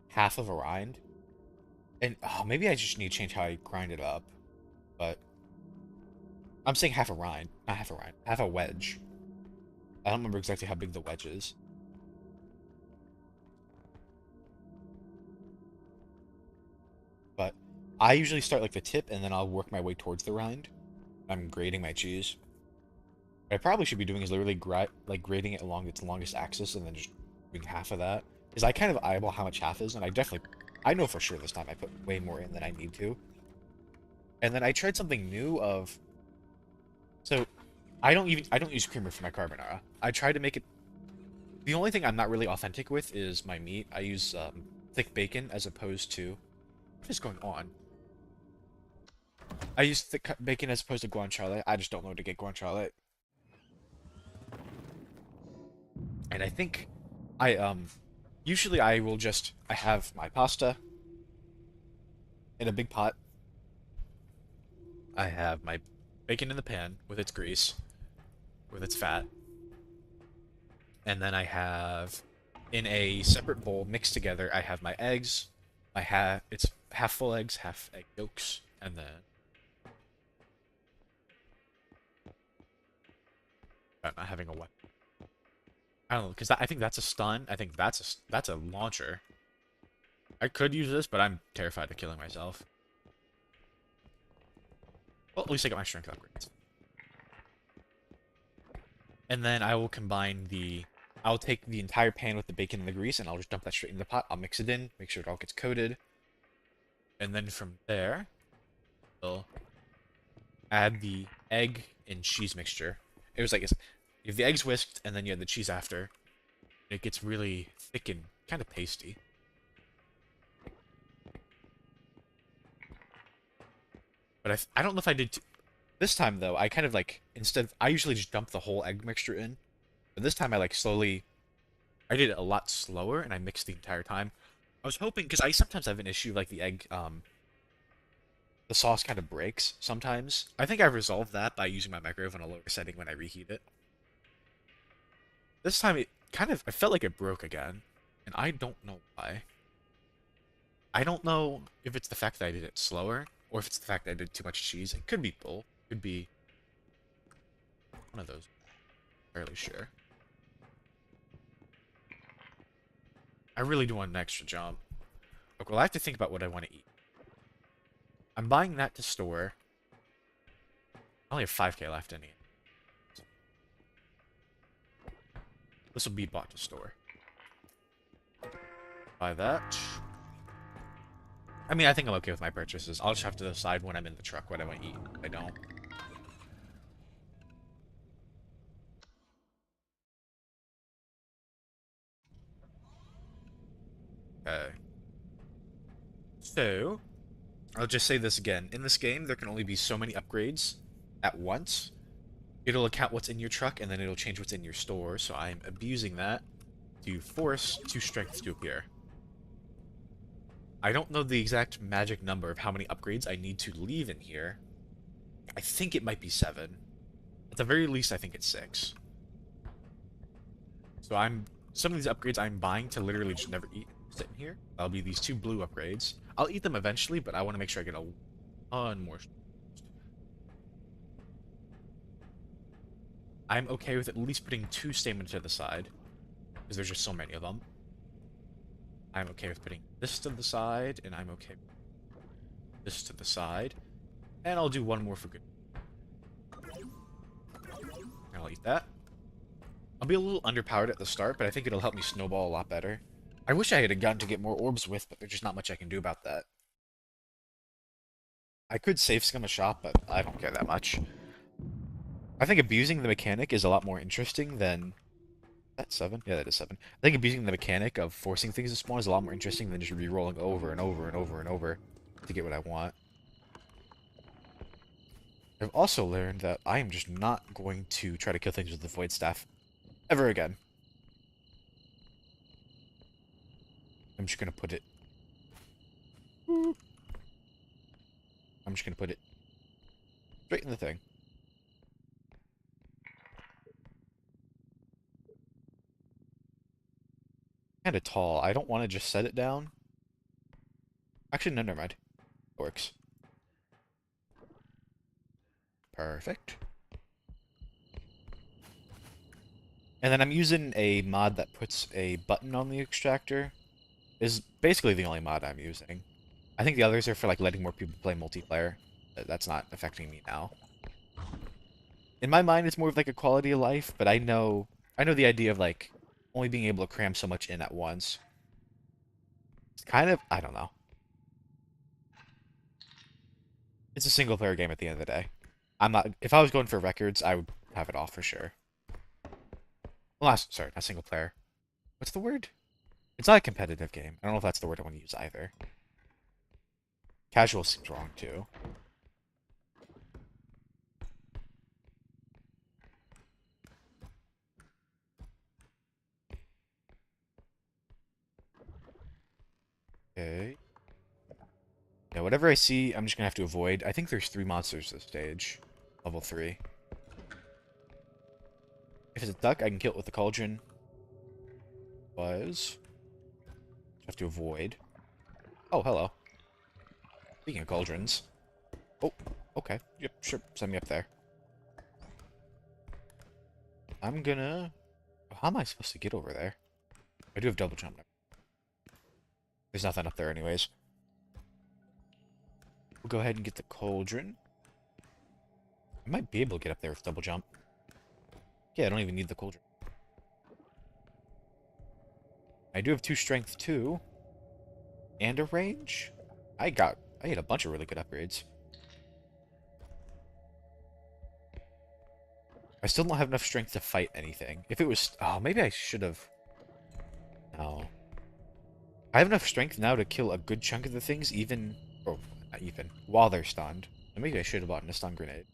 half of a rind. And oh, maybe I just need to change how I grind it up. But I'm saying half a rind, not half a rind, half a wedge. I don't remember exactly how big the wedge is. But I usually start like the tip and then I'll work my way towards the rind. I'm grating my cheese. What I probably should be doing is literally grading it along its longest axis and then just doing half of that. Because I kind of eyeball how much half is, and I know for sure this time I put way more in than I need to. And then I tried something new of, so I don't use creamer for my carbonara. I try to make it, the only thing I'm not really authentic with is my meat. I use thick bacon as opposed to, what is going on? I use thick bacon as opposed to guanciale. I just don't know where to get guanciale. And I think I usually I have my pasta in a big pot. I have my bacon in the pan with its grease, with its fat, and then I have in a separate bowl mixed together. I have my eggs. It's half full eggs, half egg yolks, and then I'm not having a weapon. I don't know because I think that's a stun. I think that's a launcher. I could use this, but I'm terrified of killing myself. Well, at least I got my strength upgrades. And then I will combine I'll take the entire pan with the bacon and the grease, and I'll just dump that straight in the pot. I'll mix it in, make sure it all gets coated. And then from there, we'll add the egg and cheese mixture. It was like, you have the eggs whisked, and then you add the cheese after. It gets really thick and kind of pasty. But I don't know if I did... This time, though, I kind of like, I usually just dump the whole egg mixture in. But this time I like slowly, I did it a lot slower and I mixed the entire time. I was hoping, because I sometimes have an issue like the egg, the sauce kind of breaks sometimes. I think I've resolved that by using my microwave on a lower setting when I reheat it. This time I felt like it broke again. And I don't know why. I don't know if it's the fact that I did it slower or if it's the fact that I did too much cheese. It could be both. It could be one of those. Fairly sure. I really do want an extra jump. Okay, well, I have to think about what I want to eat. I'm buying that to store. I only have 5k left in it. This will be bought to store. Buy that. I mean, I think I'm okay with my purchases. I'll just have to decide when I'm in the truck what I want to eat. If I don't. Okay. So, I'll just say this again. In this game, there can only be so many upgrades at once. It'll account what's in your truck, and then it'll change what's in your store, so I'm abusing that to force 2 strengths to appear. I don't know the exact magic number of how many upgrades I need to leave in here. I think it might be 7. At the very least, I think it's 6. So some of these upgrades I'm buying to literally just never eat sit in here. That'll be these 2 blue upgrades. I'll eat them eventually, but I want to make sure I get a ton more. I'm okay with at least putting 2 stamina to the side, because there's just so many of them. I'm okay with putting this to the side, and I'm okay with this to the side. And I'll do 1 more for good. I'll eat that. I'll be a little underpowered at the start, but I think it'll help me snowball a lot better. I wish I had a gun to get more orbs with, but there's just not much I can do about that. I could save scum a shop, but I don't care that much. I think abusing the mechanic is a lot more interesting than... That's 7? Yeah, that is 7. I think abusing the mechanic of forcing things to spawn is a lot more interesting than just re-rolling over and over and over and over to get what I want. I've also learned that I am just not going to try to kill things with the Void Staff ever again. I'm just gonna put it... I'm just gonna put it straight in the thing. Kind of tall. I don't want to just set it down. Actually, no, never mind. Works. Perfect. And then I'm using a mod that puts a button on the extractor. Is basically the only mod I'm using. I think the others are for like letting more people play multiplayer. That's not affecting me now. In my mind, it's more of like a quality of life, but I know the idea of like only being able to cram so much in at once. It's kind of, I don't know. It's a single player game at the end of the day. I'm not, if I was going for records, I would have it off for sure. Well, sorry, not single player. What's the word? It's not a competitive game. I don't know if that's the word I want to use either. Casual seems wrong too. Okay. Yeah, whatever I see, I'm just gonna have to avoid. I think there's 3 monsters this stage. Level 3. If it's a duck, I can kill it with the cauldron. Was. Have to avoid. Oh, hello. Speaking of cauldrons. Oh, okay. Yep, sure. Send me up there. I'm gonna... How am I supposed to get over there? I do have double jump. There's nothing up there anyways. We'll go ahead and get the cauldron. I might be able to get up there with double jump. Yeah, I don't even need the cauldron. I do have 2 strength too. And a range. I had a bunch of really good upgrades. I still don't have enough strength to fight anything. If it was... Oh, maybe I should have... No. I have enough strength now to kill a good chunk of the things, even... Oh, not even. While they're stunned. So maybe I should have bought a stun grenade.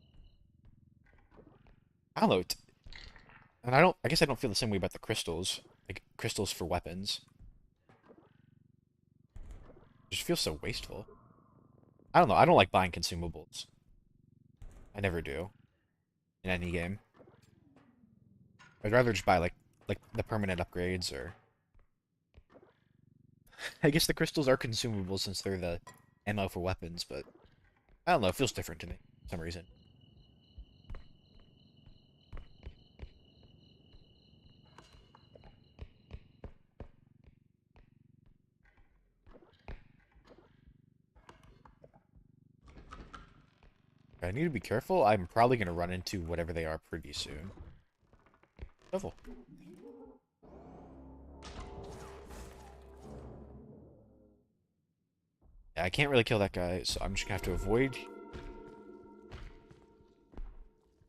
I don't know. And I guess I don't feel the same way about the crystals. Like, crystals for weapons. It just feels so wasteful. I don't know. I don't like buying consumables. I never do. In any game. I'd rather just buy, like the permanent upgrades, or... I guess the crystals are consumable since they're the ammo for weapons, but... I don't know. It feels different to me for some reason. I need to be careful. I'm probably going to run into whatever they are pretty soon. Careful. Yeah, I can't really kill that guy, so I'm just going to have to avoid.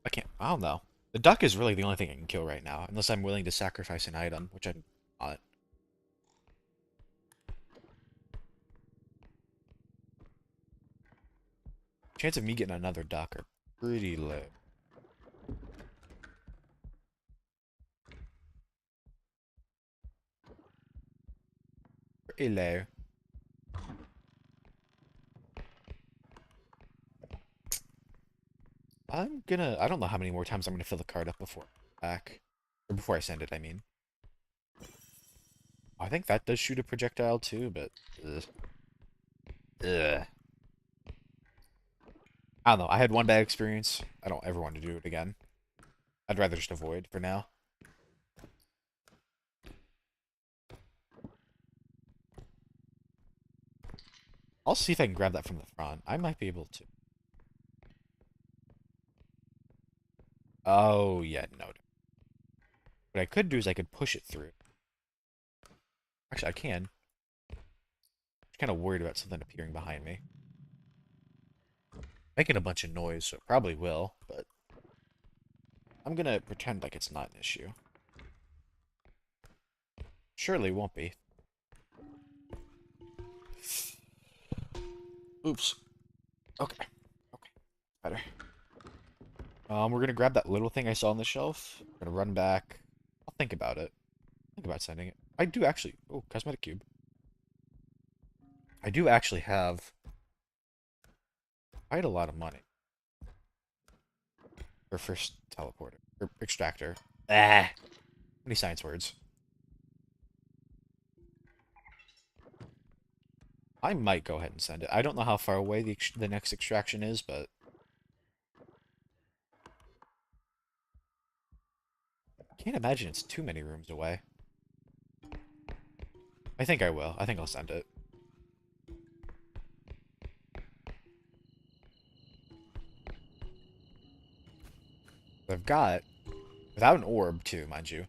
I can't. I don't know. The duck is really the only thing I can kill right now, unless I'm willing to sacrifice an item, which I'm not. Chance of me getting another duck are pretty low. Pretty low. I don't know how many more times I'm gonna fill the card up before back. Or before I send it, I mean. I think that does shoot a projectile too, but ugh. Ugh. I don't know. I had one bad experience. I don't ever want to do it again. I'd rather just avoid for now. I'll see if I can grab that from the front. I might be able to. Oh, yeah, no. What I could do is I could push it through. Actually, I can. I'm kind of worried about something appearing behind me. Making a bunch of noise, so it probably will, but I'm gonna pretend like it's not an issue. Surely it won't be. Oops. Okay. Okay. Better. We're gonna grab that little thing I saw on the shelf. We're gonna run back. I'll think about it. Think about sending it. I do actually. Oh, cosmetic cube. I do actually have quite a lot of money for first teleporter or extractor. Ah, how many science words? I might go ahead and send it. I don't know how far away the next extraction is, but I can't imagine it's too many rooms away. I think I will. I think I'll send it. I've got, without an orb too, mind you,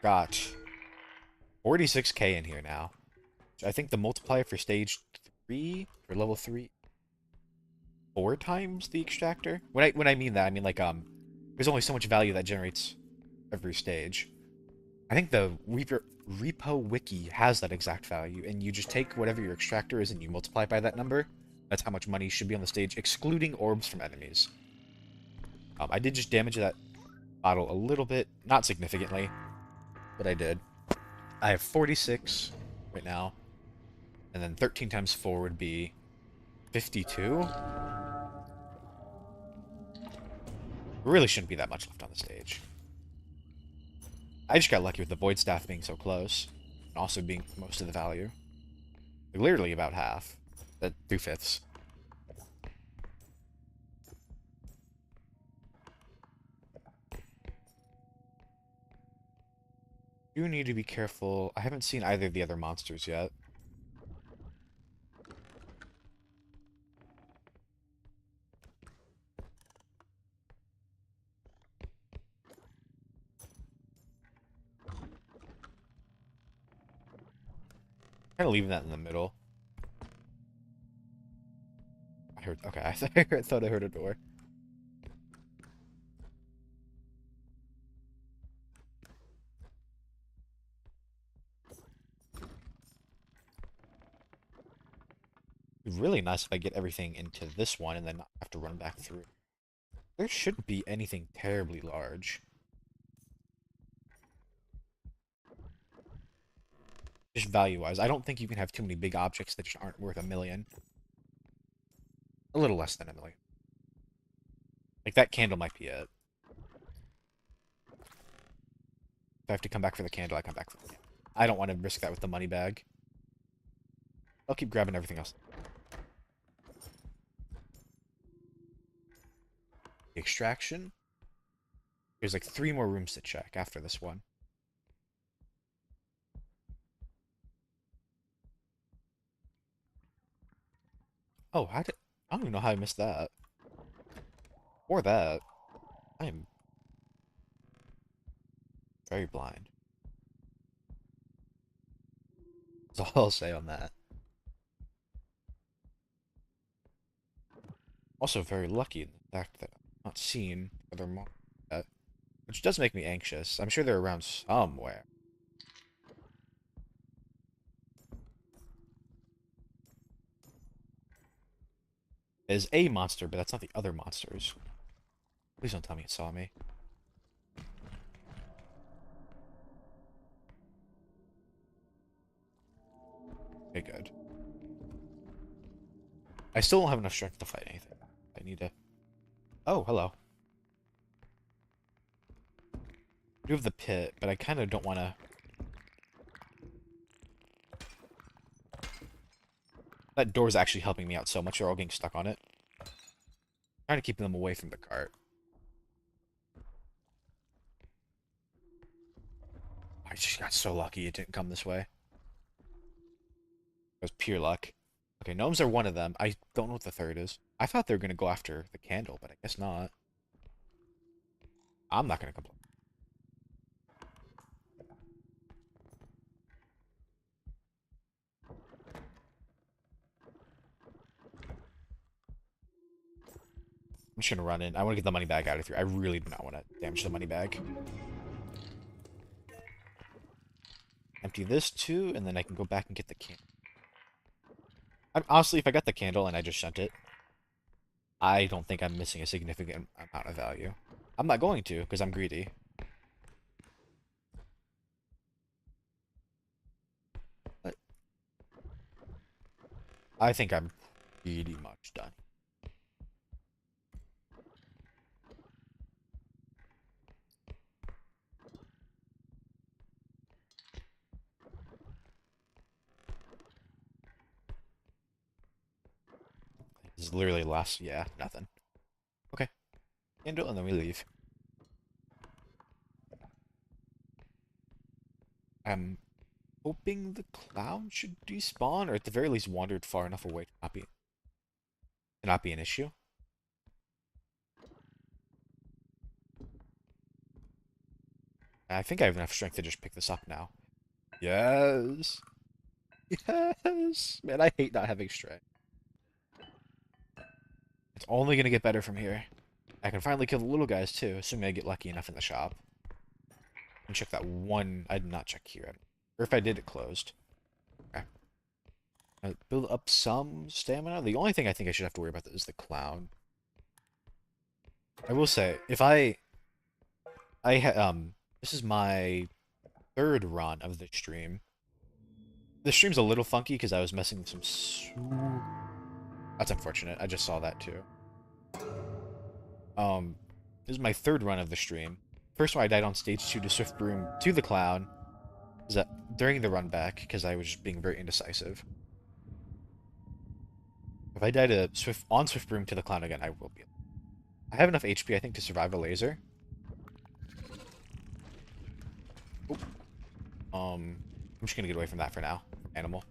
got 46k in here now. I think the multiplier for stage 3, for level 3, 4 times the extractor. When I mean that, I mean like there's only so much value that generates every stage. I think the repo wiki has that exact value, and you just take whatever your extractor is and you multiply it by that number. That's how much money should be on the stage, excluding orbs from enemies. I did just damage that bottle a little bit, not significantly, but I did. I have 46 right now, and then 13 times 4 would be 52. Really shouldn't be that much left on the stage. I just got lucky with the Void Staff being so close, and also being most of the value. Like, literally about half. That 2/5. You need to be careful. I haven't seen either of the other monsters yet. Kind of leaving that in the middle. I heard. Okay, I thought I heard a door. It'd be really nice if I get everything into this one and then not have to run back through. There shouldn't be anything terribly large. Just value-wise. I don't think you can have too many big objects that just aren't worth a million. A little less than a million. Like, that candle might be it. If I have to come back for the candle, I come back for the candle. I don't want to risk that with the money bag. I'll keep grabbing everything else. The extraction. There's like 3 more rooms to check after this one. Oh, I don't even know how I missed that. Or that. I am very blind. That's all I'll say on that. Also very lucky in the fact that I've not seen other monsters yet, which does make me anxious. I'm sure they're around somewhere. There's a monster, but that's not the other monsters. Please don't tell me it saw me. Okay, good. I still don't have enough strength to fight anything. I need to... Oh, hello. I do have the pit, but I kind of don't want to... That door's actually helping me out so much, they're all getting stuck on it. Trying to keep them away from the cart. I just got so lucky it didn't come this way. It was pure luck. Okay, gnomes are one of them. I don't know what the third is. I thought they were going to go after the candle, but I guess not. I'm not going to complain. I'm just going to run in. I want to get the money bag out of here. I really do not want to damage the money bag. Empty this too, and then I can go back and get the candle. Honestly, if I got the candle and I just sent it, I don't think I'm missing a significant amount of value. I'm not going to, because I'm greedy. But I think I'm pretty much done. This is literally last. Yeah, nothing. Okay, handle, and then we leave. I'm hoping the clown should despawn, or at the very least wandered far enough away to not be an issue. I think I have enough strength to just pick this up now. Yes. Yes. Man, I hate not having strength. It's only gonna get better from here. I can finally kill the little guys too, assuming I get lucky enough in the shop. And check that one. I did not check here. Or if I did, it closed. Okay. Build up some stamina. The only thing I think I should have to worry about is the clown. I will say, if this is my third run of the stream. The stream's a little funky because I was messing with some. That's unfortunate. I just saw that too. Um, this is my third run of the stream. First one I died on stage 2 to Swift Broom to the clown. Is that during the run back because I was just being very indecisive. If I die to Swift Broom to the clown again, I will be. I have enough HP I think to survive a laser. Oop. I'm just gonna get away from that for now. Animal.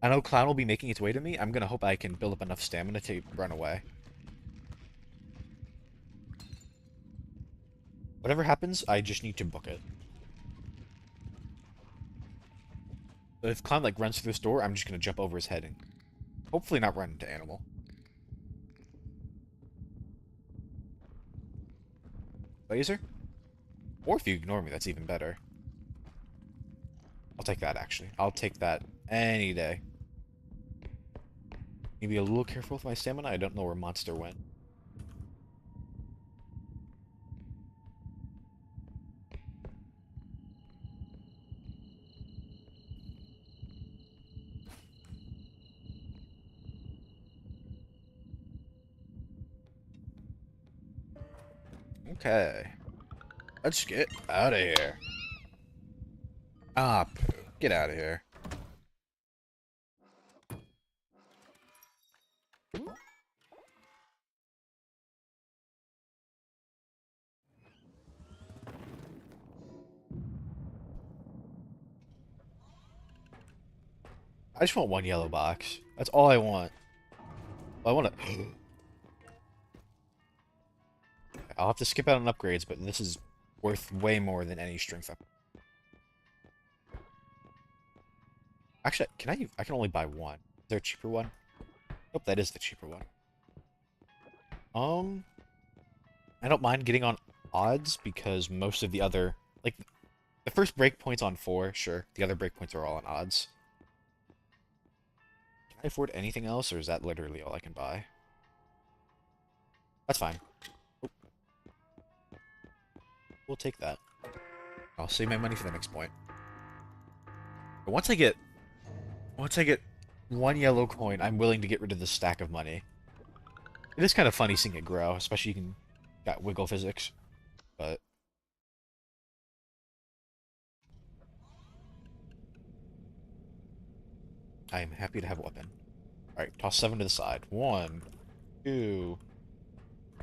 I know clown will be making its way to me. I'm gonna hope I can build up enough stamina to run away. Whatever happens, I just need to book it. So if clown like runs through this door, I'm just gonna jump over his head and hopefully not run into animal. Laser? Or if you ignore me, that's even better. I'll take that, actually. I'll take that any day. Need to be a little careful with my stamina. I don't know where monster went. Okay. Let's get out of here. Ah, poo. Get out of here. I just want one yellow box. That's all I want. I want to... I'll have to skip out on upgrades, but this is worth way more than any strength up. Actually, I can only buy one. Is there a cheaper one? Nope, that is the cheaper one. I don't mind getting on odds because most of the other... Like, the first breakpoint's on 4, sure. The other breakpoints are all on odds. Can I afford anything else, or is that literally all I can buy? That's fine. Oop. We'll take that. I'll save my money for the next point. But once I get one yellow coin, I'm willing to get rid of this stack of money. It is kind of funny seeing it grow, especially you can got wiggle physics, but I am happy to have a weapon. Alright, toss 7 to the side. 1, 2,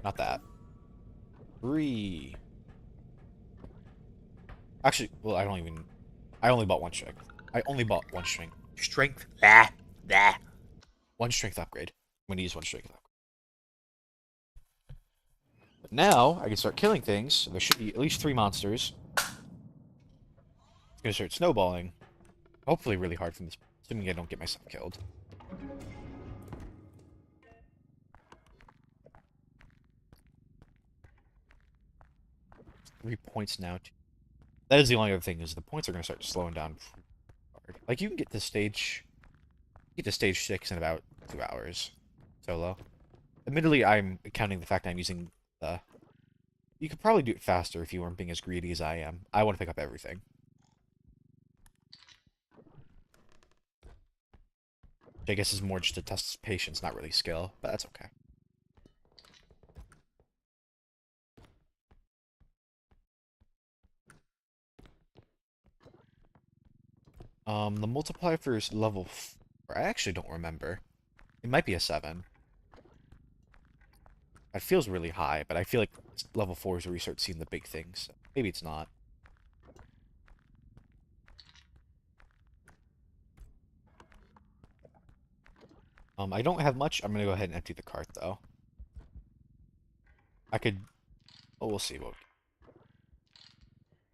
not that. 3. Actually, well, I only bought one strength. I only bought one strength. Strength. Ah, ah. One strength upgrade. I'm gonna use one strength upgrade. But now, I can start killing things. There should be at least 3 monsters. It's gonna start snowballing. Hopefully really hard from this, assuming I don't get myself killed. Three points now. That is the only other thing, is the points are gonna start slowing down hard. Like, you can get to stage 6 in about 2 hours. Solo. Admittedly, I'm counting the fact I'm using the... You could probably do it faster if you weren't being as greedy as I am. I want to pick up everything. Which I guess is more just to test patience, not really skill, but that's okay. The multiplier for level 4, I actually don't remember. It might be a 7. That feels really high, but I feel like level 4 is where you start seeing the big things. So maybe it's not. I don't have much. I'm gonna go ahead and empty the cart though. I could. Oh, we'll see.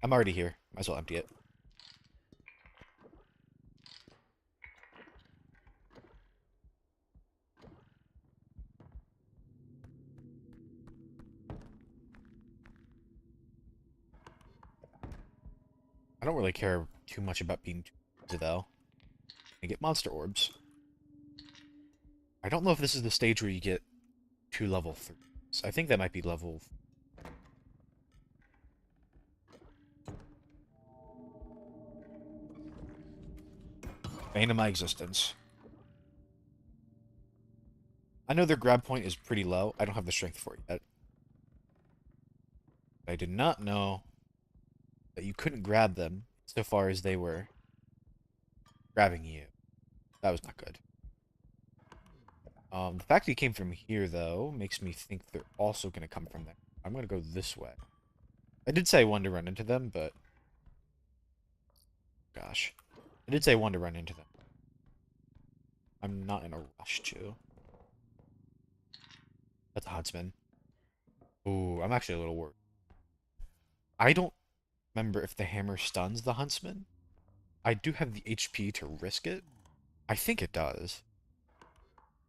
I'm already here. Might as well empty it. I don't really care too much about being too easy though. I get monster orbs. I don't know if this is the stage where you get 2 level 3s. I think that might be level. Bane of my existence. I know their grab point is pretty low. I don't have the strength for it yet. I did not know that you couldn't grab them so far as they were grabbing you. That was not good. The fact that he came from here, though, makes me think they're also going to come from there. I'm going to go this way. I did say I wanted to run into them, but... Gosh. I did say I wanted to run into them. I'm not in a rush to. That's a huntsman. Ooh, I'm actually a little worried. I don't remember if the hammer stuns the huntsman. I do have the HP to risk it. I think it does.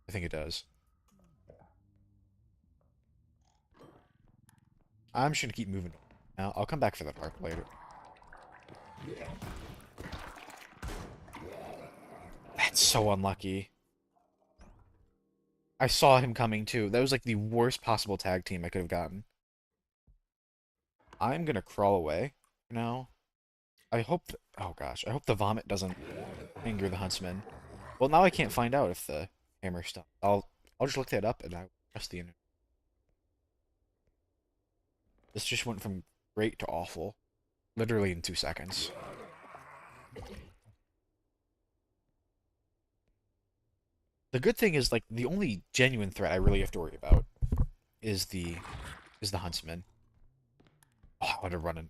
I think it does. I'm just gonna keep moving. Now, I'll come back for that harp later. That's so unlucky. I saw him coming too. That was like the worst possible tag team I could have gotten. I'm gonna crawl away now. I hope oh gosh, I hope the vomit doesn't anger the huntsman. Well, now I can't find out if the hammer stuff. I'll just look that up and I trust the internet. This just went from great to awful, literally in 2 seconds. The good thing is like the only genuine threat I really have to worry about is the huntsman. Oh, I want to run in.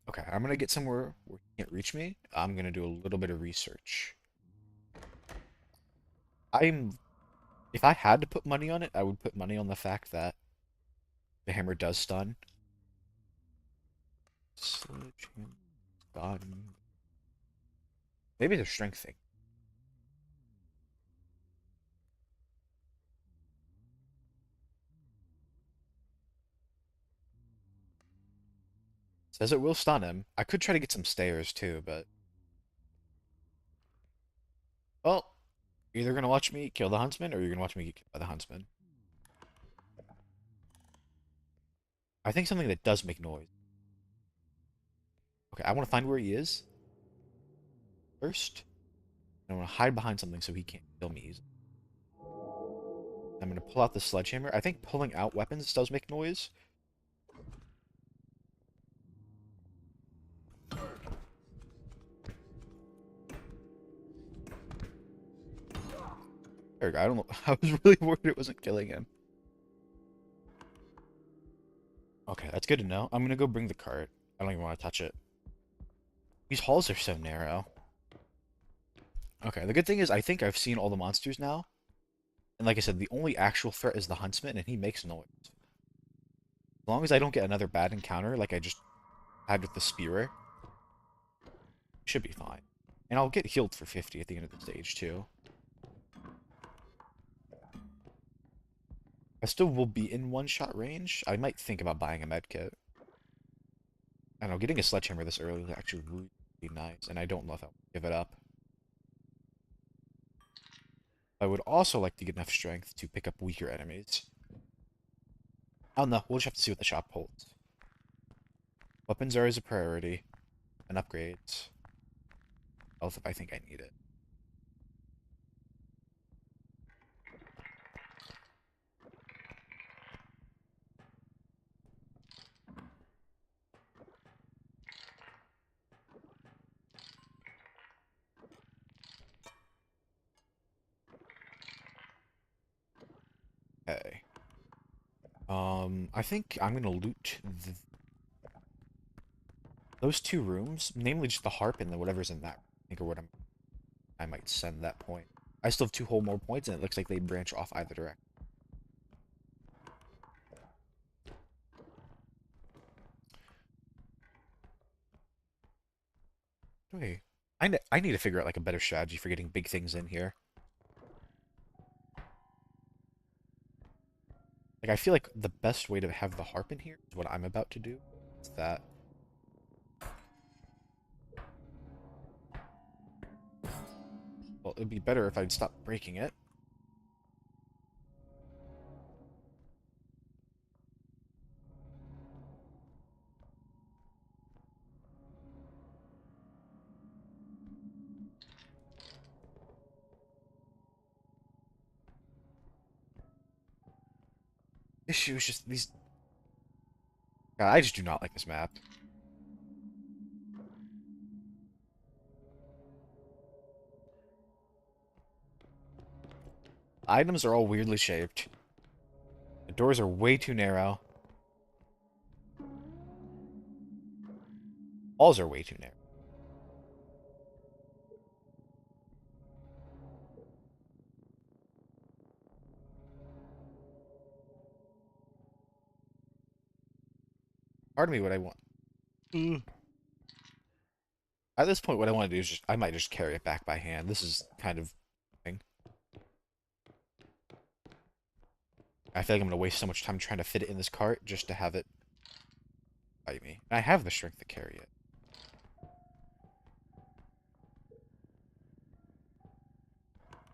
Okay, I'm gonna get somewhere where he can't reach me. I'm gonna do a little bit of research. I'm If I had to put money on it, I would put money on the fact that the hammer does stun. Sledgehammer stun. Maybe it's a strength thing. Says it will stun him. I could try to get some stairs too, but well, you're either gonna watch me kill the huntsman or you're gonna watch me get killed by the huntsman. I think something that does make noise. Okay, I want to find where he is first. I want to hide behind something so he can't kill me easily. I'm gonna pull out the sledgehammer. I think pulling out weapons does make noise. There we go. I don't know. I was really worried it wasn't killing him. Okay, that's good to know. I'm gonna go bring the cart. I don't even want to touch it. These halls are so narrow. Okay, the good thing is I think I've seen all the monsters now. And like I said, the only actual threat is the huntsman, and he makes noise. As long as I don't get another bad encounter like I just had with the spearer, should be fine. And I'll get healed for 50 at the end of the stage, too. I still will be in one-shot range. I might think about buying a med kit. I don't know, getting a sledgehammer this early is actually really nice, and I don't know if I'll give it up. I would also like to get enough strength to pick up weaker enemies. I don't know, we'll just have to see what the shop holds. Weapons are as a priority, and upgrades. Health if I think I need it. I think I'm gonna loot those two rooms, namely just the harp and then whatever's in that. I think or what I might send that point. I still have two whole more points, and it looks like they branch off either direction. Wait, I need to figure out like a better strategy for getting big things in here. Like I feel like the best way to have the harp in here is what I'm about to do. Is that well, it'd be better if I'd stop breaking it. Issue is just these. God, I just do not like this map. Items are all weirdly shaped. The doors are way too narrow. Walls are way too narrow. Pardon me, what I want. At this point, what I want to do is just I might just carry it back by hand. This is kind of thing. I feel like I'm gonna waste so much time trying to fit it in this cart just to have it fight me. And I have the strength to carry it.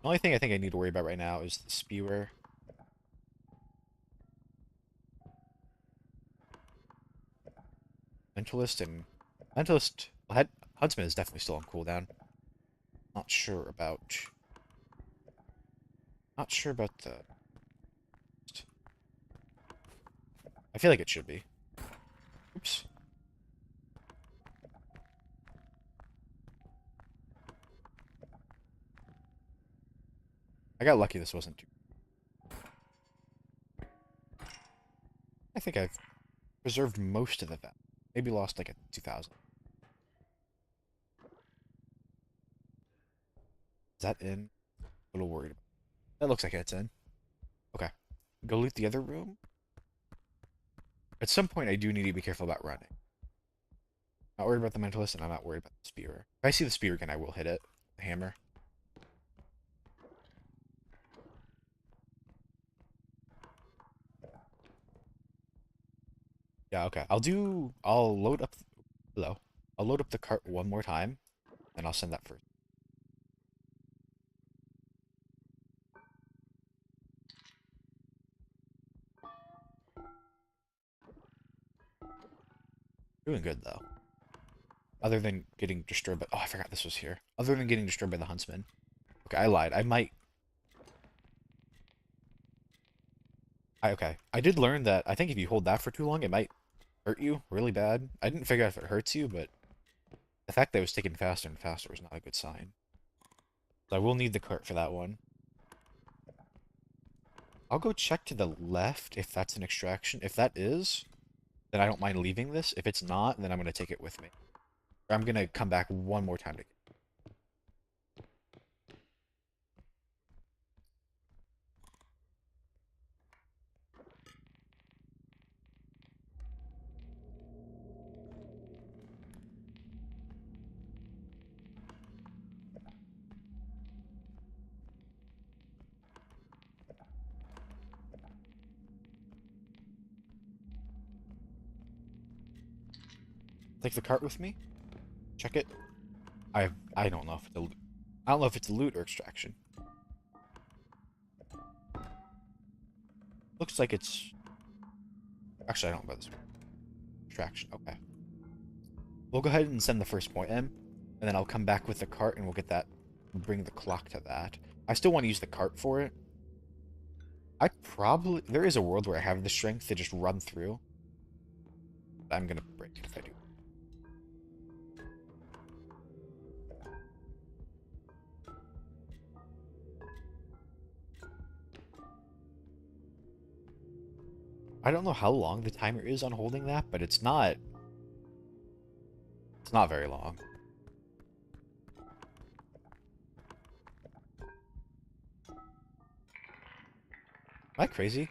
The only thing I think I need to worry about right now is the spewer. Mentalist and Mentalist. Well, Huntsman is definitely still on cooldown. Not sure about. Not sure about the. I feel like it should be. Oops. I got lucky this wasn't too. I think I've preserved most of the value. Maybe lost like a 2,000. Is that in? A little worried about. That looks like it's in. Okay. Go loot the other room. At some point, I do need to be careful about running. Not worried about the mentalist, and I'm not worried about the spear. If I see the spear again, I will hit it. The hammer. Yeah, okay. I'll load up. Hello. I'll load up the cart one more time, and I'll send that first. Doing good, though. Other than getting destroyed by... Oh, I forgot this was here. Other than getting destroyed by the huntsman. Okay, I lied. I might... Okay. I did learn that I think if you hold that for too long, it might hurt you really bad. I didn't figure out if it hurts you, but the fact that it was taking faster and faster was not a good sign. So I will need the cart for that one. I'll go check to the left if that's an extraction. If that is, then I don't mind leaving this. If it's not, then I'm going to take it with me. Or I'm going to come back one more time to take the cart with me. Check it. I don't know if it's a loot. I don't know if it's a loot or extraction. Looks like it's... Actually, I don't know about this one. Extraction. Okay. We'll go ahead and send the first point in, and then I'll come back with the cart and we'll get that, bring the clock to that. I still want to use the cart for it. There is a world where I have the strength to just run through. But I'm gonna break it if I do. I don't know how long the timer is on holding that, but it's not very long. Am I crazy?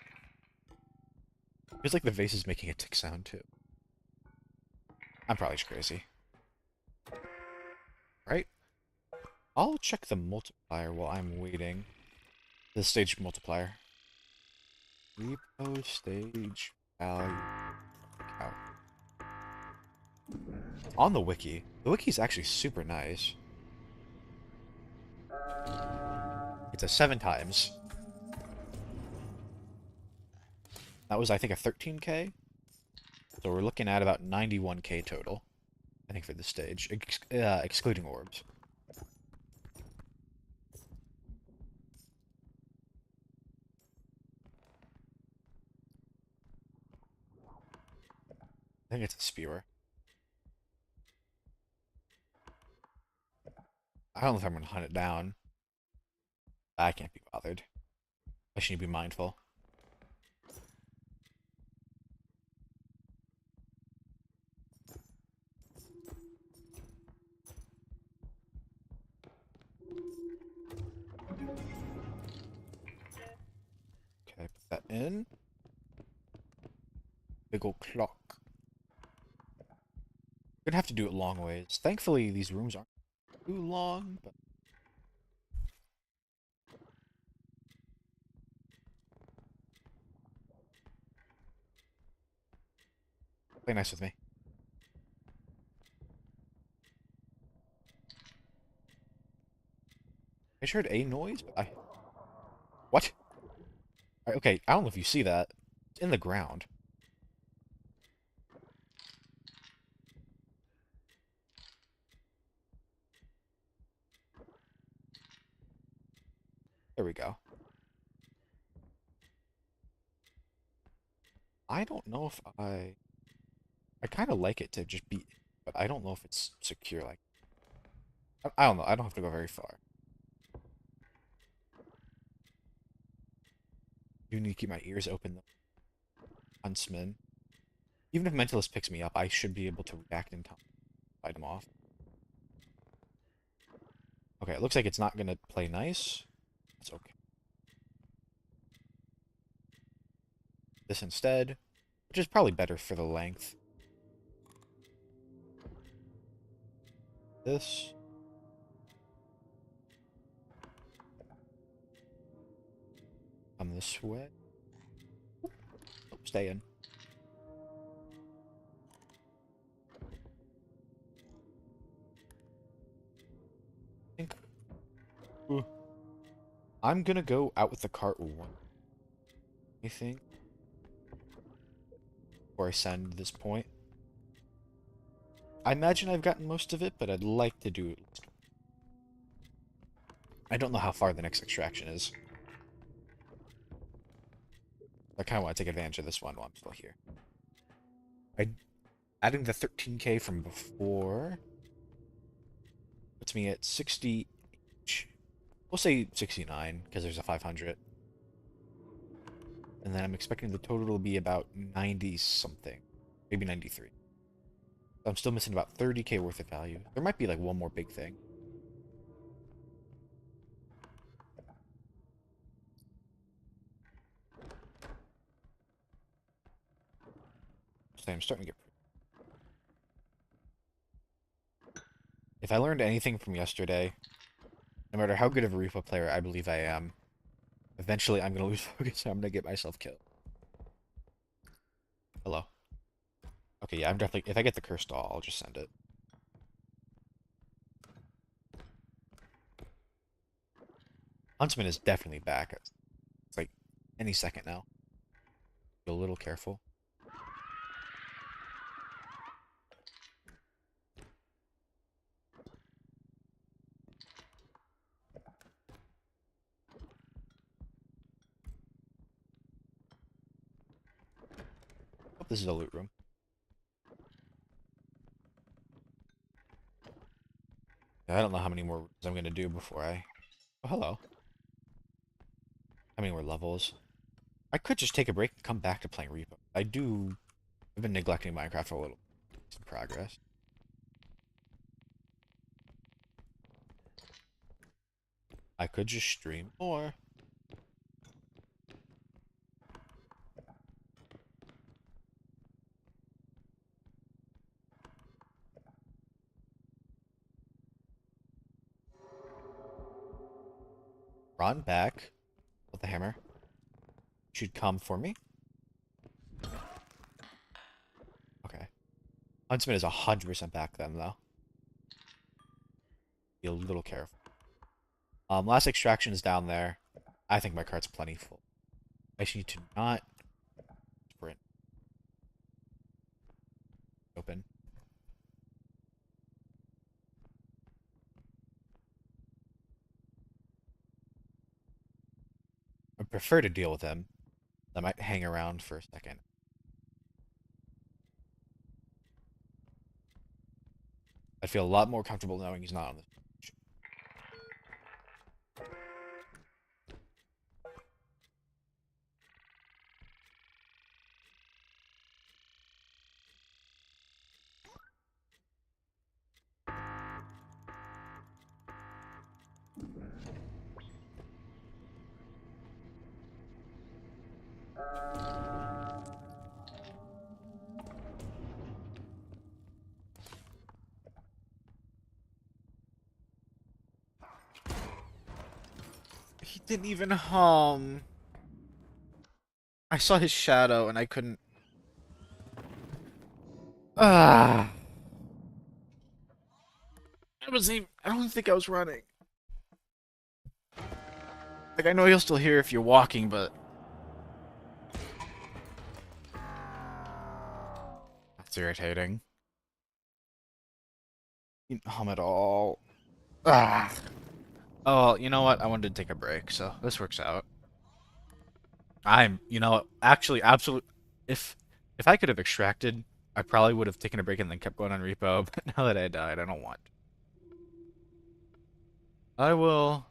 Feels like the vase is making a tick sound too. I'm probably just crazy. Right? I'll check the multiplier while I'm waiting. The stage multiplier. Repo stage value count. On the wiki. The wiki is actually super nice. It's a 7 times. That was, I think, a 13k. So we're looking at about 91k total, I think, for this stage, excluding orbs. I think it's a spewer. I don't know if I'm going to hunt it down. I can't be bothered. I should be mindful. Okay, put that in. Big old clock. Gonna have to do it long ways. Thankfully, these rooms aren't too long, but play nice with me. I just heard a noise, but I... What? Okay, I don't know if you see that. It's in the ground. There we go. I don't know if I kind of like it to just be, but I don't know if it's secure. Like, I don't know. I don't have to go very far. You need to keep my ears open, though. Huntsman. Even if Mentalist picks me up, I should be able to react in time to fight him off. Okay, it looks like it's not gonna play nice. It's okay. This instead, which is probably better for the length. This. Come this way. Oh, stay in. I think. Ooh. I'm gonna go out with the cart one. I think. Before I send this point. I imagine I've gotten most of it, but I'd like to do it. I don't know how far the next extraction is. I kind of want to take advantage of this one while I'm still here. Adding the 13k from before puts me at 60 each. We'll say 69 because there's a 500. And then I'm expecting the total to be about 90 something. Maybe 93. So I'm still missing about 30k worth of value. There might be like one more big thing. So I'm starting to get... If I learned anything from yesterday, no matter how good of a REPO player I believe I am, eventually I'm going to lose focus and I'm going to get myself killed. Hello. Okay, yeah, I'm definitely... If I get the cursed doll, I'll just send it. Huntsman is definitely back. It's like any second now. Be a little careful. Oh, this is a loot room. I don't know how many more rooms I'm going to do before I... Oh, hello. How many more levels? I could just take a break and come back to playing Repo. I've been neglecting Minecraft for a little. Some progress. I could just stream more. Run back with the hammer. Should come for me. Okay. Huntsman is 100% back then, though. Be a little careful. Last extraction is down there. I think my cart's plenty full. I just need to not sprint. Open. I prefer to deal with him. I might hang around for a second. I'd feel a lot more comfortable knowing he's not on this. He didn't even hum. I saw his shadow and I couldn't. Ah. I don't think I was running. Like, I know you'll still hear if you're walking, but that's irritating. You didn't hum at all. Ah. Oh, you know what? I wanted to take a break, so this works out. You know what? Actually, absolute. If if I could have extracted, I probably would have taken a break and then kept going on repo. But now that I died, I don't want. I will